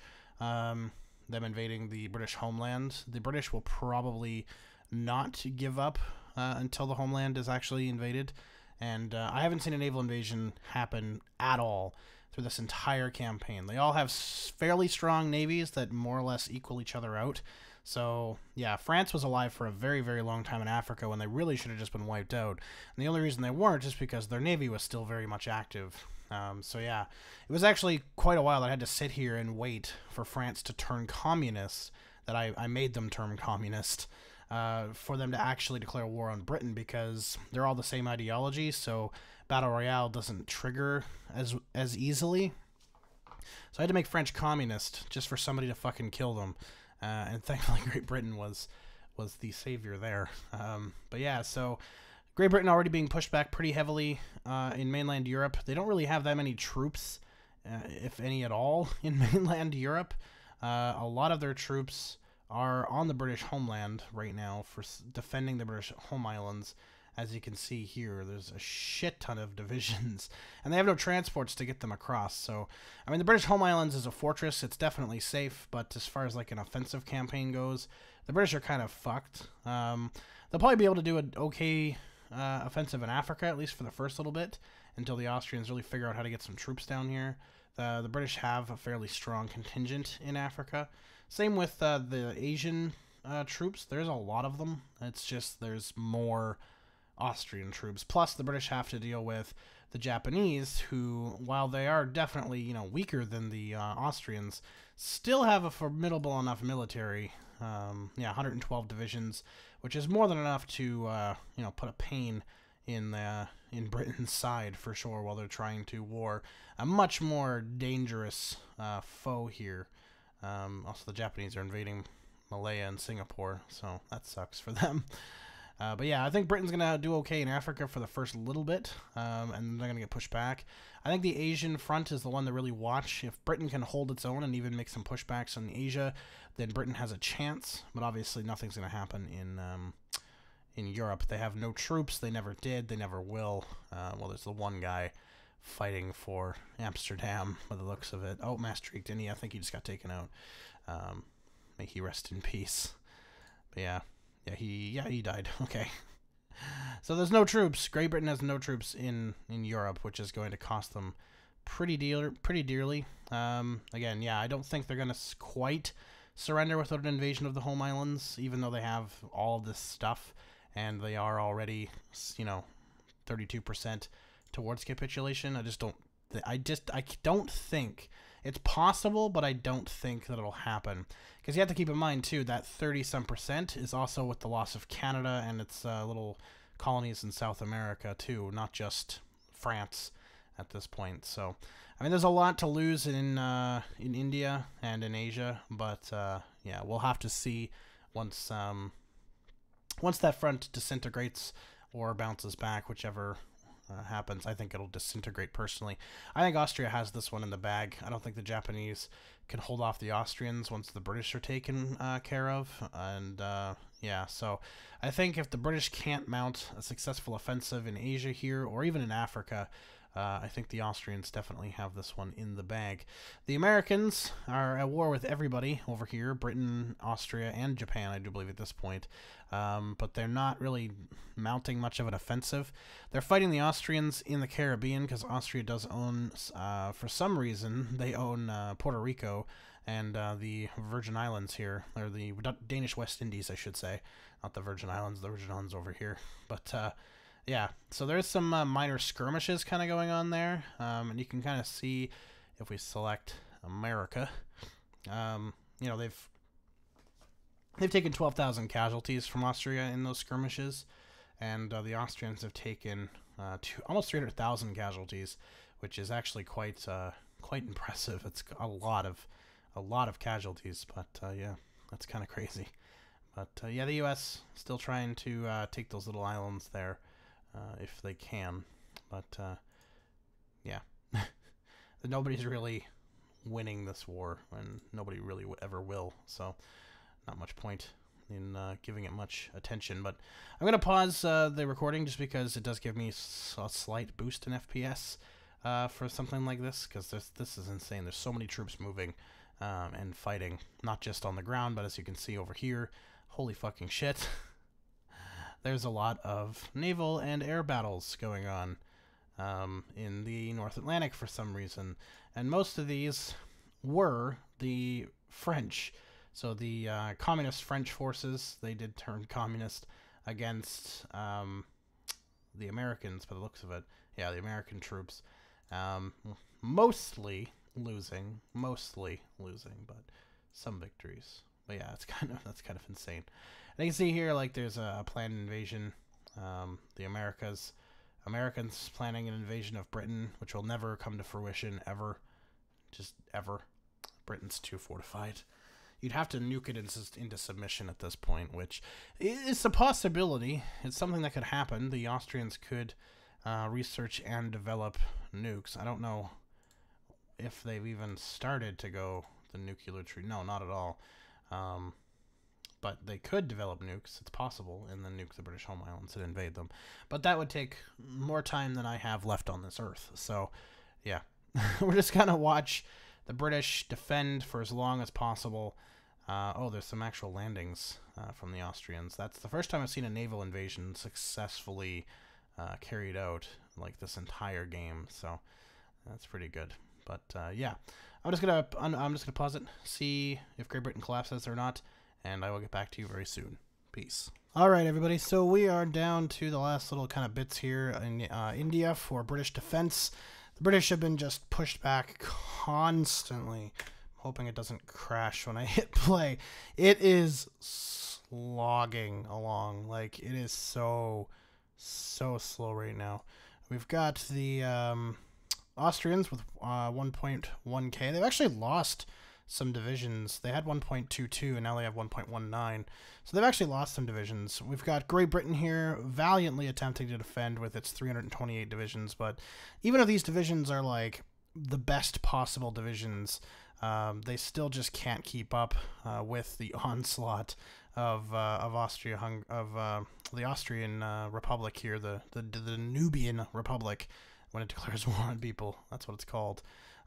S1: them invading the British homeland. The British will probably not give up until the homeland is actually invaded. And I haven't seen a naval invasion happen at all through this entire campaign. They all have fairly strong navies that more or less equal each other out. So, yeah, France was alive for a very, very long time in Africa when they really should have just been wiped out. And the only reason they weren't is because their navy was still very much active. So, yeah, it was actually quite a while that I had to sit here and wait for France to turn communist, that I made them turn communist, for them to actually declare war on Britain, because they're all the same ideology, so Battle Royale doesn't trigger as easily. So I had to make French communist just for somebody to fucking kill them. And thankfully Great Britain was the savior there. But yeah, so Great Britain already being pushed back pretty heavily in mainland Europe. They don't really have that many troops, if any at all, in mainland Europe. A lot of their troops are on the British homeland right now for defending the British home islands. As you can see here, there's a shit ton of divisions, and they have no transports to get them across. So, I mean, the British Home Islands is a fortress. It's definitely safe, but as far as like an offensive campaign goes, the British are kind of fucked. They'll probably be able to do an okay offensive in Africa, at least for the first little bit, until the Austrians really figure out how to get some troops down here. The British have a fairly strong contingent in Africa. Same with the Asian troops. There's a lot of them. It's just there's more Austrian troops. Plus, the British have to deal with the Japanese, who, while they are definitely, you know, weaker than the Austrians, still have a formidable enough military. 112 divisions, which is more than enough to, you know, put a pain in Britain's side for sure, while they're trying to war a much more dangerous foe here. Also, the Japanese are invading Malaya and Singapore, so that sucks for them. But yeah, I think Britain's going to do okay in Africa for the first little bit, and they're going to get pushed back. I think the Asian front is the one to really watch. If Britain can hold its own and even make some pushbacks in Asia, then Britain has a chance, but obviously nothing's going to happen in Europe. They have no troops. They never did. They never will. Well, there's the one guy fighting for Amsterdam by the looks of it. Oh, Maastricht, didn't he? I think he just got taken out. May he rest in peace. But yeah, he died. Okay. So there's no troops. Great Britain has no troops in Europe, which is going to cost them pretty dearly. Again, yeah, I don't think they're going to quite surrender without an invasion of the Home Islands, even though they have all of this stuff, and they are already, you know, 32% towards capitulation. I don't think it's possible, but I don't think that it'll happen. Because you have to keep in mind, too, that 30-some% is also with the loss of Canada and its little colonies in South America, too, not just France at this point. So, I mean, there's a lot to lose in India and in Asia, but, yeah, we'll have to see once that front disintegrates or bounces back, whichever happens. I think it'll disintegrate personally. I think Austria has this one in the bag. I don't think the Japanese can hold off the Austrians once the British are taken care of. And yeah, so I think if the British can't mount a successful offensive in Asia here, or even in Africa, I think the Austrians definitely have this one in the bag. The Americans are at war with everybody over here, Britain, Austria, and Japan, I do believe at this point. But they're not really mounting much of an offensive. They're fighting the Austrians in the Caribbean, because Austria does own, for some reason, they own Puerto Rico and the Virgin Islands here, or the Danish West Indies, I should say. Not the Virgin Islands, the Virgin Islands over here. But, yeah, so there's some minor skirmishes kind of going on there, and you can kind of see if we select America, you know, they've taken 12,000 casualties from Austria in those skirmishes, and the Austrians have taken almost 300,000 casualties, which is actually quite impressive. It's a lot of casualties, but yeah, that's kind of crazy. But yeah, the U.S. still trying to take those little islands there. If they can, but yeah, nobody's really winning this war, and nobody really ever will, so not much point in giving it much attention. But I'm going to pause the recording just because it does give me a slight boost in FPS for something like this, because this is insane. There's so many troops moving and fighting, not just on the ground, but as you can see over here, holy fucking shit. There's a lot of naval and air battles going on in the North Atlantic for some reason. And most of these were the French. So the communist French forces, they did turn communist against the Americans, by the looks of it. Yeah, the American troops. Mostly losing, but some victories. But yeah, that's kind of insane. And you can see here, like, there's a planned invasion. The Americans planning an invasion of Britain, which will never come to fruition, ever. Just ever. Britain's too fortified. You'd have to nuke it into submission at this point, which is a possibility. It's something that could happen. The Austrians could research and develop nukes. I don't know if they've even started to go the nuclear tree. No, not at all. but they could develop nukes. It's possible, and then nuke the British home islands and invade them. But that would take more time than I have left on this earth. So, yeah. We're just going to watch the British defend for as long as possible. Oh, there's some actual landings from the Austrians. That's the first time I've seen a naval invasion successfully carried out, like, this entire game. So, that's pretty good. But, yeah. I'm just gonna pause it, see if Great Britain collapses or not, and I will get back to you very soon. Peace. All right, everybody. So we are down to the last little kind of bits here in India for British defense. The British have been just pushed back constantly. I'm hoping it doesn't crash when I hit play. It is slogging along. Like, it is so slow right now. We've got the Austrians with 1.1k. They've actually lost some divisions. They had 1.22 and now they have 1.19. So they've actually lost some divisions. We've got Great Britain here valiantly attempting to defend with its 328 divisions, but even if these divisions are like the best possible divisions, they still just can't keep up with the onslaught of the Austrian Republic here, the Nubian Republic, when it declares war on people. That's what it's called.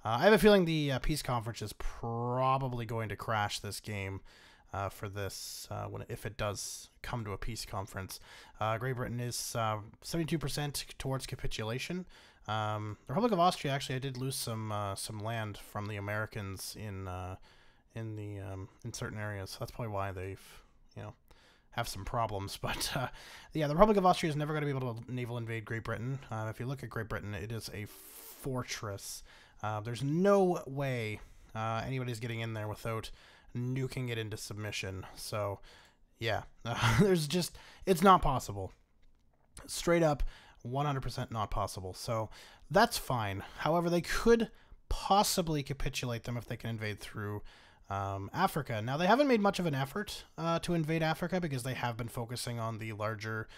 S1: I have a feeling the peace conference is probably going to crash this game for this, if it does come to a peace conference. Great Britain is 72% towards capitulation. The Republic of Austria, actually, I did lose some land from the Americans in certain areas. So that's probably why they've, have some problems. But yeah, the Republic of Austria is never going to be able to naval invade Great Britain. If you look at Great Britain, it is a fortress. There's no way anybody's getting in there without nuking it into submission. So yeah, it's not possible. Straight up 100% not possible. So that's fine. However, they could possibly capitulate them if they can invade through Africa. Now, they haven't made much of an effort to invade Africa because they have been focusing on the larger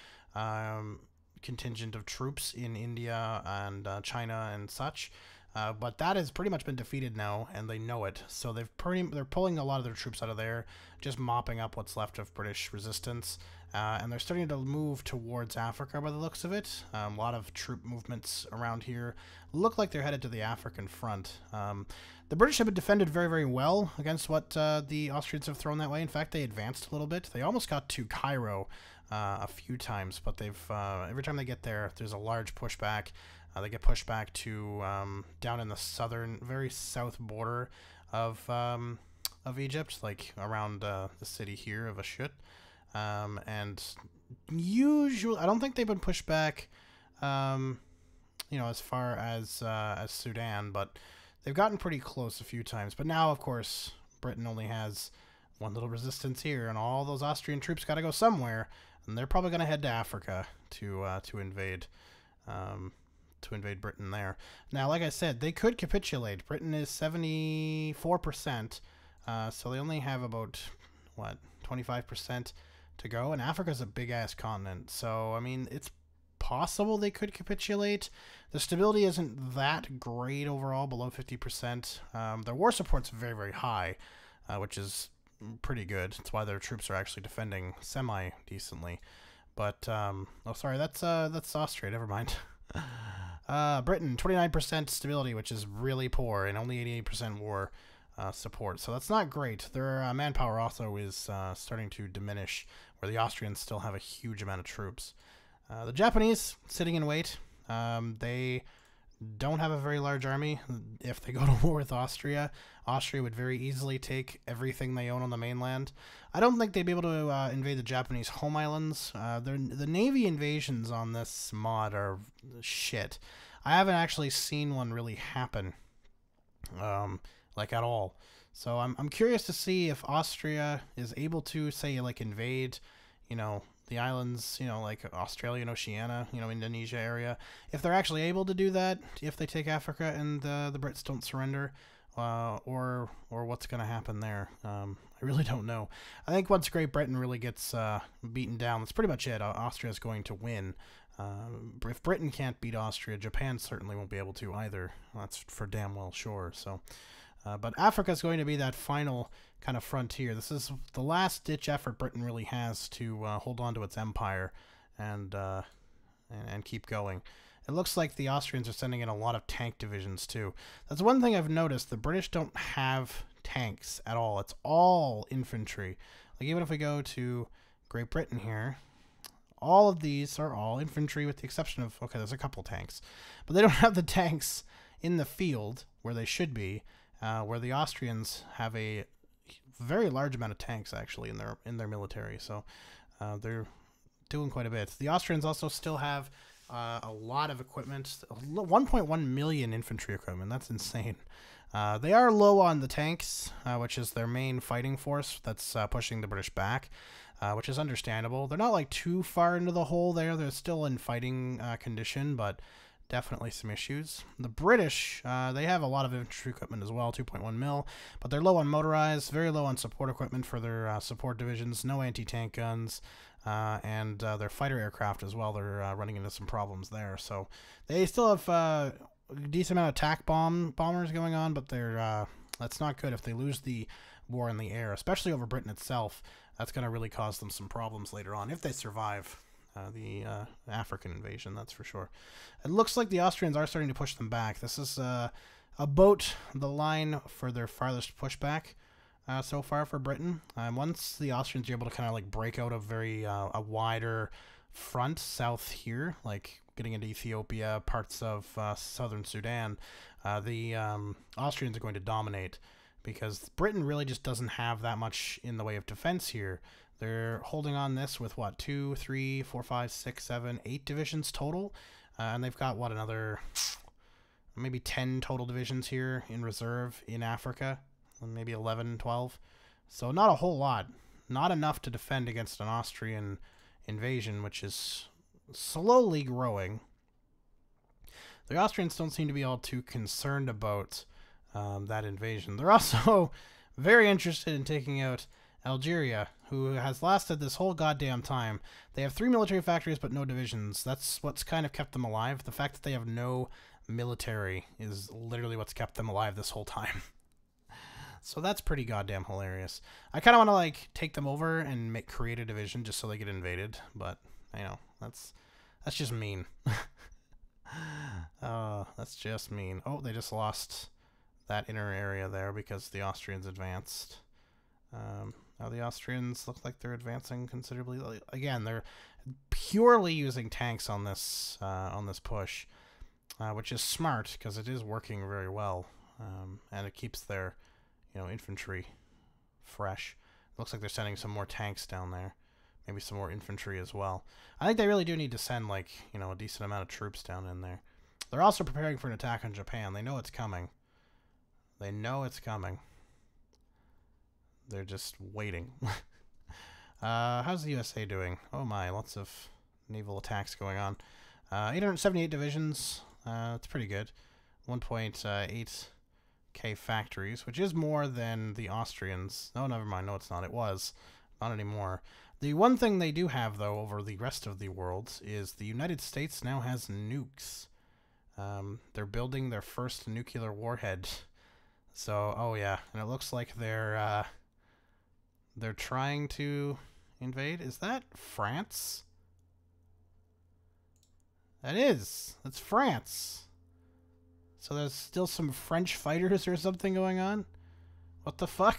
S1: contingent of troops in India and China and such. But that has pretty much been defeated now, and they know it. So they're pulling a lot of their troops out of there, just mopping up what's left of British resistance. And they're starting to move towards Africa by the looks of it. A lot of troop movements around here look like they're headed to the African front. The British have been defended very, very well against what the Austrians have thrown that way. In fact, they advanced a little bit. They almost got to Cairo a few times, but they've every time they get there, there's a large pushback. They get pushed back to down in the southern, very south border of Egypt, like around the city here of Ashut. And usually, I don't think they've been pushed back, as far as Sudan, but they've gotten pretty close a few times. But now, of course, Britain only has one little resistance here, and all those Austrian troops got to go somewhere, and they're probably going to head to Africa to invade Britain there. Now, like I said, they could capitulate. Britain is 74%, so they only have about 25% to go, and Africa's a big-ass continent, so, I mean, it's possible they could capitulate. The stability isn't that great overall, below 50%. Their war support's very, very high, which is pretty good. That's why their troops are actually defending semi-decently. But, oh, sorry, that's Austria, never mind. Britain, 29% stability, which is really poor, and only 88% war support. So that's not great. Their manpower also is starting to diminish, where the Austrians still have a huge amount of troops. The Japanese, sitting in wait. They don't have a very large army. If they go to war with Austria, Austria would very easily take everything they own on the mainland. I don't think they'd be able to invade the Japanese home islands. The Navy invasions on this mod are shit. I haven't actually seen one really happen, like at all. So I'm curious to see if Austria is able to, say, like, invade, the islands, like Australia and Oceania, Indonesia area. If they're actually able to do that, if they take Africa and the Brits don't surrender, or what's going to happen there. I really don't know. I think once Great Britain really gets beaten down, that's pretty much it. Austria's going to win. If Britain can't beat Austria, Japan certainly won't be able to either. That's for damn well sure. So, But Africa is going to be that final kind of frontier. This is the last-ditch effort Britain really has to hold on to its empire and keep going. It looks like the Austrians are sending in a lot of tank divisions, too. That's one thing I've noticed. The British don't have tanks at all. It's all infantry. Like, even if we go to Great Britain here, all of these are all infantry with the exception of, okay, there's a couple tanks. But they don't have the tanks in the field where they should be, where the Austrians have a very large amount of tanks, actually, in their military. So they're doing quite a bit. The Austrians also still have a lot of equipment, 1.1 million infantry equipment. That's insane. They are low on the tanks, which is their main fighting force that's pushing the British back, which is understandable. They're not like too far into the hole there. They're still in fighting condition, but definitely some issues. The British, they have a lot of infantry equipment as well, 2.1 mil, but they're low on motorized, very low on support equipment for their support divisions, no anti-tank guns, and their fighter aircraft as well. They're running into some problems there. So they still have a decent amount of attack bombers going on, but they're that's not good if they lose the war in the air, especially over Britain itself. That's going to really cause them some problems later on if they survive the African invasion, that's for sure. It looks like the Austrians are starting to push them back. This is about the line for their farthest pushback so far for Britain. Once the Austrians are able to kind of like break out a wider front south here, like getting into Ethiopia, parts of southern Sudan, the Austrians are going to dominate because Britain really just doesn't have that much in the way of defense here. They're holding on this with, what, 2, 3, 4, 5, 6, 7, 8 divisions total. And they've got, what, another maybe 10 total divisions here in reserve in Africa. Maybe 11, 12. So not a whole lot. Not enough to defend against an Austrian invasion, which is slowly growing. The Austrians don't seem to be all too concerned about that invasion. They're also very interested in taking out Algeria, who has lasted this whole goddamn time. They have 3 military factories but no divisions. That's what's kind of kept them alive. The fact that they have no military is literally what's kept them alive this whole time. So that's pretty goddamn hilarious. I kind of want to like take them over and create a division just so they get invaded, but you know, that's just mean. That's just mean. Oh, they just lost that inner area there because the Austrians advanced. Now the Austrians look like they're advancing considerably. Again, they're purely using tanks on this push, which is smart because it is working very well, and it keeps their infantry fresh. Looks like they're sending some more tanks down there, maybe some more infantry as well. I think they really do need to send like a decent amount of troops down in there. They're also preparing for an attack on Japan. They know it's coming. They know it's coming. They're just waiting. How's the USA doing? Oh my, lots of naval attacks going on. 878 divisions. That's pretty good. 1.8k factories, which is more than the Austrians. Oh, never mind. No, it's not. It was. Not anymore. The one thing they do have, though, over the rest of the world is the United States now has nukes. They're building their first nuclear warhead. So, oh yeah, and it looks like they're trying to invade. Is that France? That is. That's France. So there's still some French fighters or something going on? What the fuck?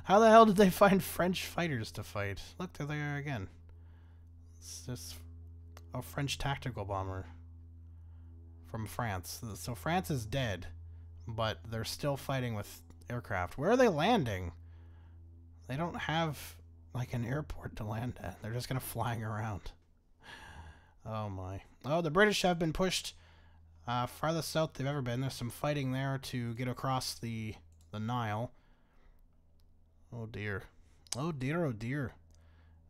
S1: How the hell did they find French fighters to fight? Look, there they are again. It's just a French tactical bomber from France. So France is dead, but they're still fighting with aircraft. Where are they landing? They don't have like an airport to land at. They're just kind of flying around. Oh my. Oh, the British have been pushed farthest south they've ever been. There's some fighting there to get across the Nile. Oh dear. Oh dear, oh dear.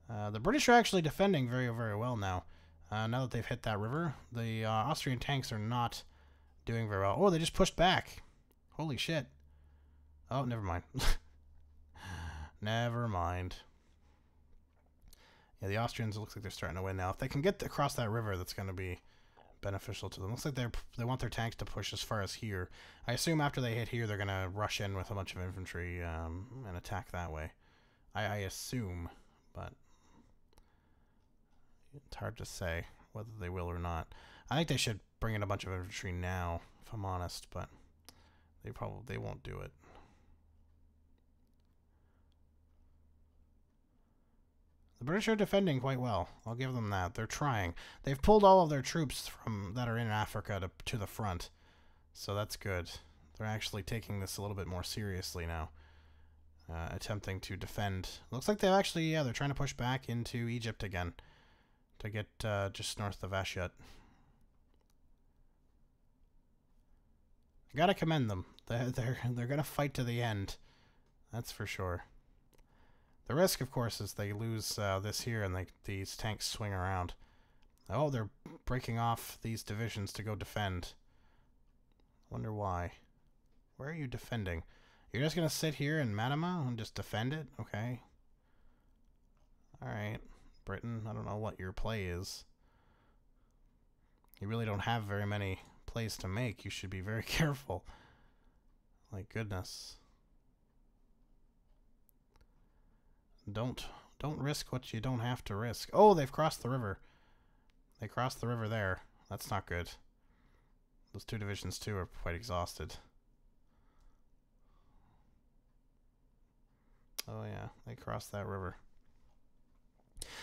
S1: The British are actually defending very, very well now. Now that they've hit that river. The Austrian tanks are not doing very well. Oh, they just pushed back. Holy shit. Oh, never mind. Never mind. Yeah, the Austrians, it looks like they're starting to win now. If they can get across that river, that's going to be beneficial to them. Looks like they want their tanks to push as far as here. I assume after they hit here, they're going to rush in with a bunch of infantry and attack that way. I assume, but it's hard to say whether they will or not. I think they should bring in a bunch of infantry now, if I'm honest, but they won't do it. The British are defending quite well. I'll give them that. They're trying. They've pulled all of their troops from that are in Africa to the front, so that's good. They're actually taking this a little bit more seriously now, attempting to defend. Looks like they've actually, yeah, they're trying to push back into Egypt again to get just north of Ashyut. I gotta commend them. They're gonna fight to the end. That's for sure. The risk, of course, is they lose this here and these tanks swing around. Oh, they're breaking off these divisions to go defend. Wonder why. Where are you defending? You're just going to sit here in Manama and just defend it? Okay. Alright. Britain, I don't know what your play is. You really don't have very many plays to make. You should be very careful. My goodness. Don't risk what you don't have to risk. Oh, they've crossed the river. They crossed the river there. That's not good. Those two divisions too are quite exhausted. Oh yeah, they crossed that river.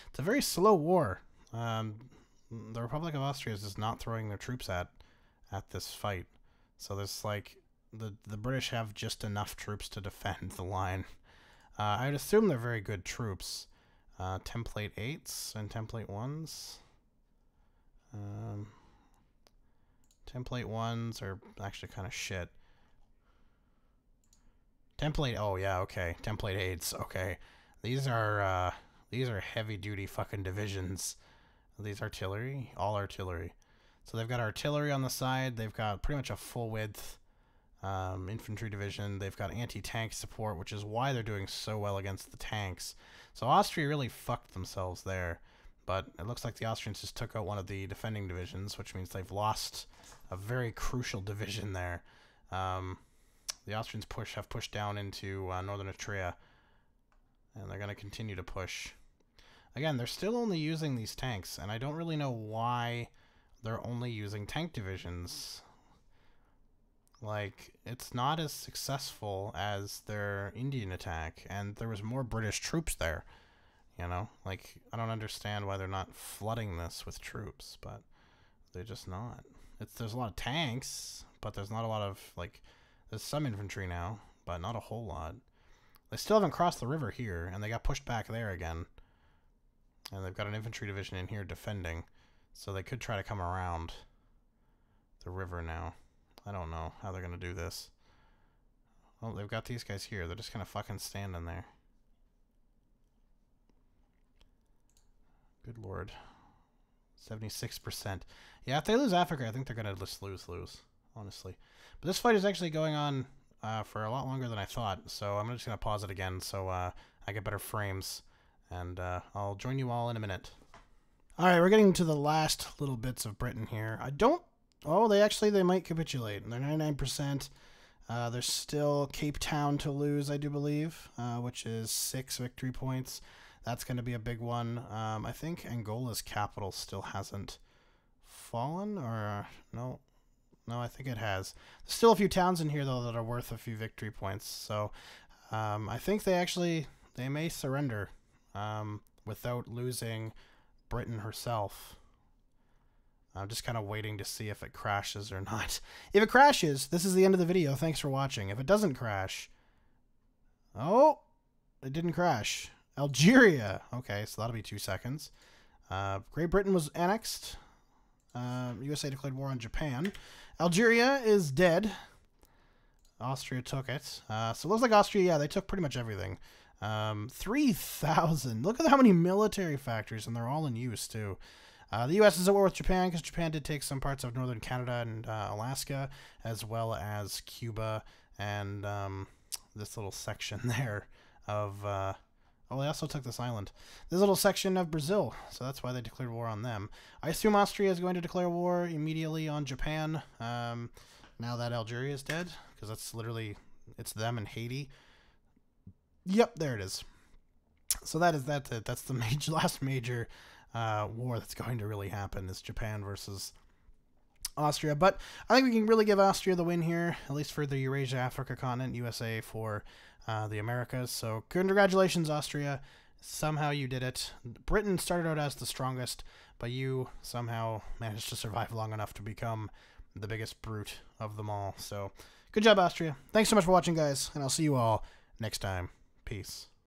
S1: It's a very slow war. The Republic of Austria is just not throwing their troops at this fight. So there's like the British have just enough troops to defend the line. I would assume they're very good troops. Template 8s and Template 1s. Template 1s are actually kind of shit. Template, oh yeah, okay. Template 8s, okay. These are heavy-duty fucking divisions. These artillery? All artillery. So they've got artillery on the side. They've got pretty much a full-width infantry division. They've got anti-tank support, which is why they're doing so well against the tanks. So Austria really fucked themselves there. But it looks like the Austrians just took out one of the defending divisions, which means they've lost a very crucial division there. The Austrians have pushed down into northern Austria, and they're going to continue to push. Again, they're still only using these tanks, and I don't really know why they're only using tank divisions. Like, it's not as successful as their Indian attack, and there was more British troops there, you know? Like, I don't understand why they're not flooding this with troops, but they're just not. There's a lot of tanks, but there's not a lot of, like, there's some infantry now, but not a whole lot. They still haven't crossed the river here, and they got pushed back there again. And they've got an infantry division in here defending, so they could try to come around the river now. I don't know how they're going to do this. Oh, they've got these guys here. They're just going to fucking stand in there. Good lord. 76%. Yeah, if they lose Africa, I think they're going to just lose, honestly. But this fight is actually going on for a lot longer than I thought, so I'm just going to pause it again so I get better frames. And I'll join you all in a minute. Alright, we're getting to the last little bits of Britain here. Oh, they might capitulate. They're 99%. There's still Cape Town to lose, I do believe, which is 6 victory points. That's going to be a big one. I think Angola's capital still hasn't fallen, or no, I think it has. There's still a few towns in here, though, that are worth a few victory points. So I think they may surrender without losing Britain herself. I'm just kind of waiting to see if it crashes or not. If it crashes, this is the end of the video. Thanks for watching. If it doesn't crash... Oh! It didn't crash. Algeria! Okay, so that'll be 2 seconds. Great Britain was annexed. USA declared war on Japan. Algeria is dead. Austria took it. So it looks like Austria, yeah, they took pretty much everything. 3,000. Look at how many military factories, and they're all in use, too. The U.S. is at war with Japan because Japan did take some parts of northern Canada and Alaska, as well as Cuba and this little section there of... Oh, they also took this island. This little section of Brazil, so that's why they declared war on them. I assume Austria is going to declare war immediately on Japan, now that Algeria is dead, because that's literally, it's them and Haiti. Yep, there it is. So that's it. That's the last major war that's going to really happen, is Japan versus Austria. But I think we can really give Austria the win here, at least for the Eurasia, Africa continent, USA for the Americas. So congratulations, Austria. Somehow you did it. Britain started out as the strongest, but you somehow managed to survive long enough to become the biggest brute of them all. So good job, Austria. Thanks so much for watching, guys, and I'll see you all next time. Peace.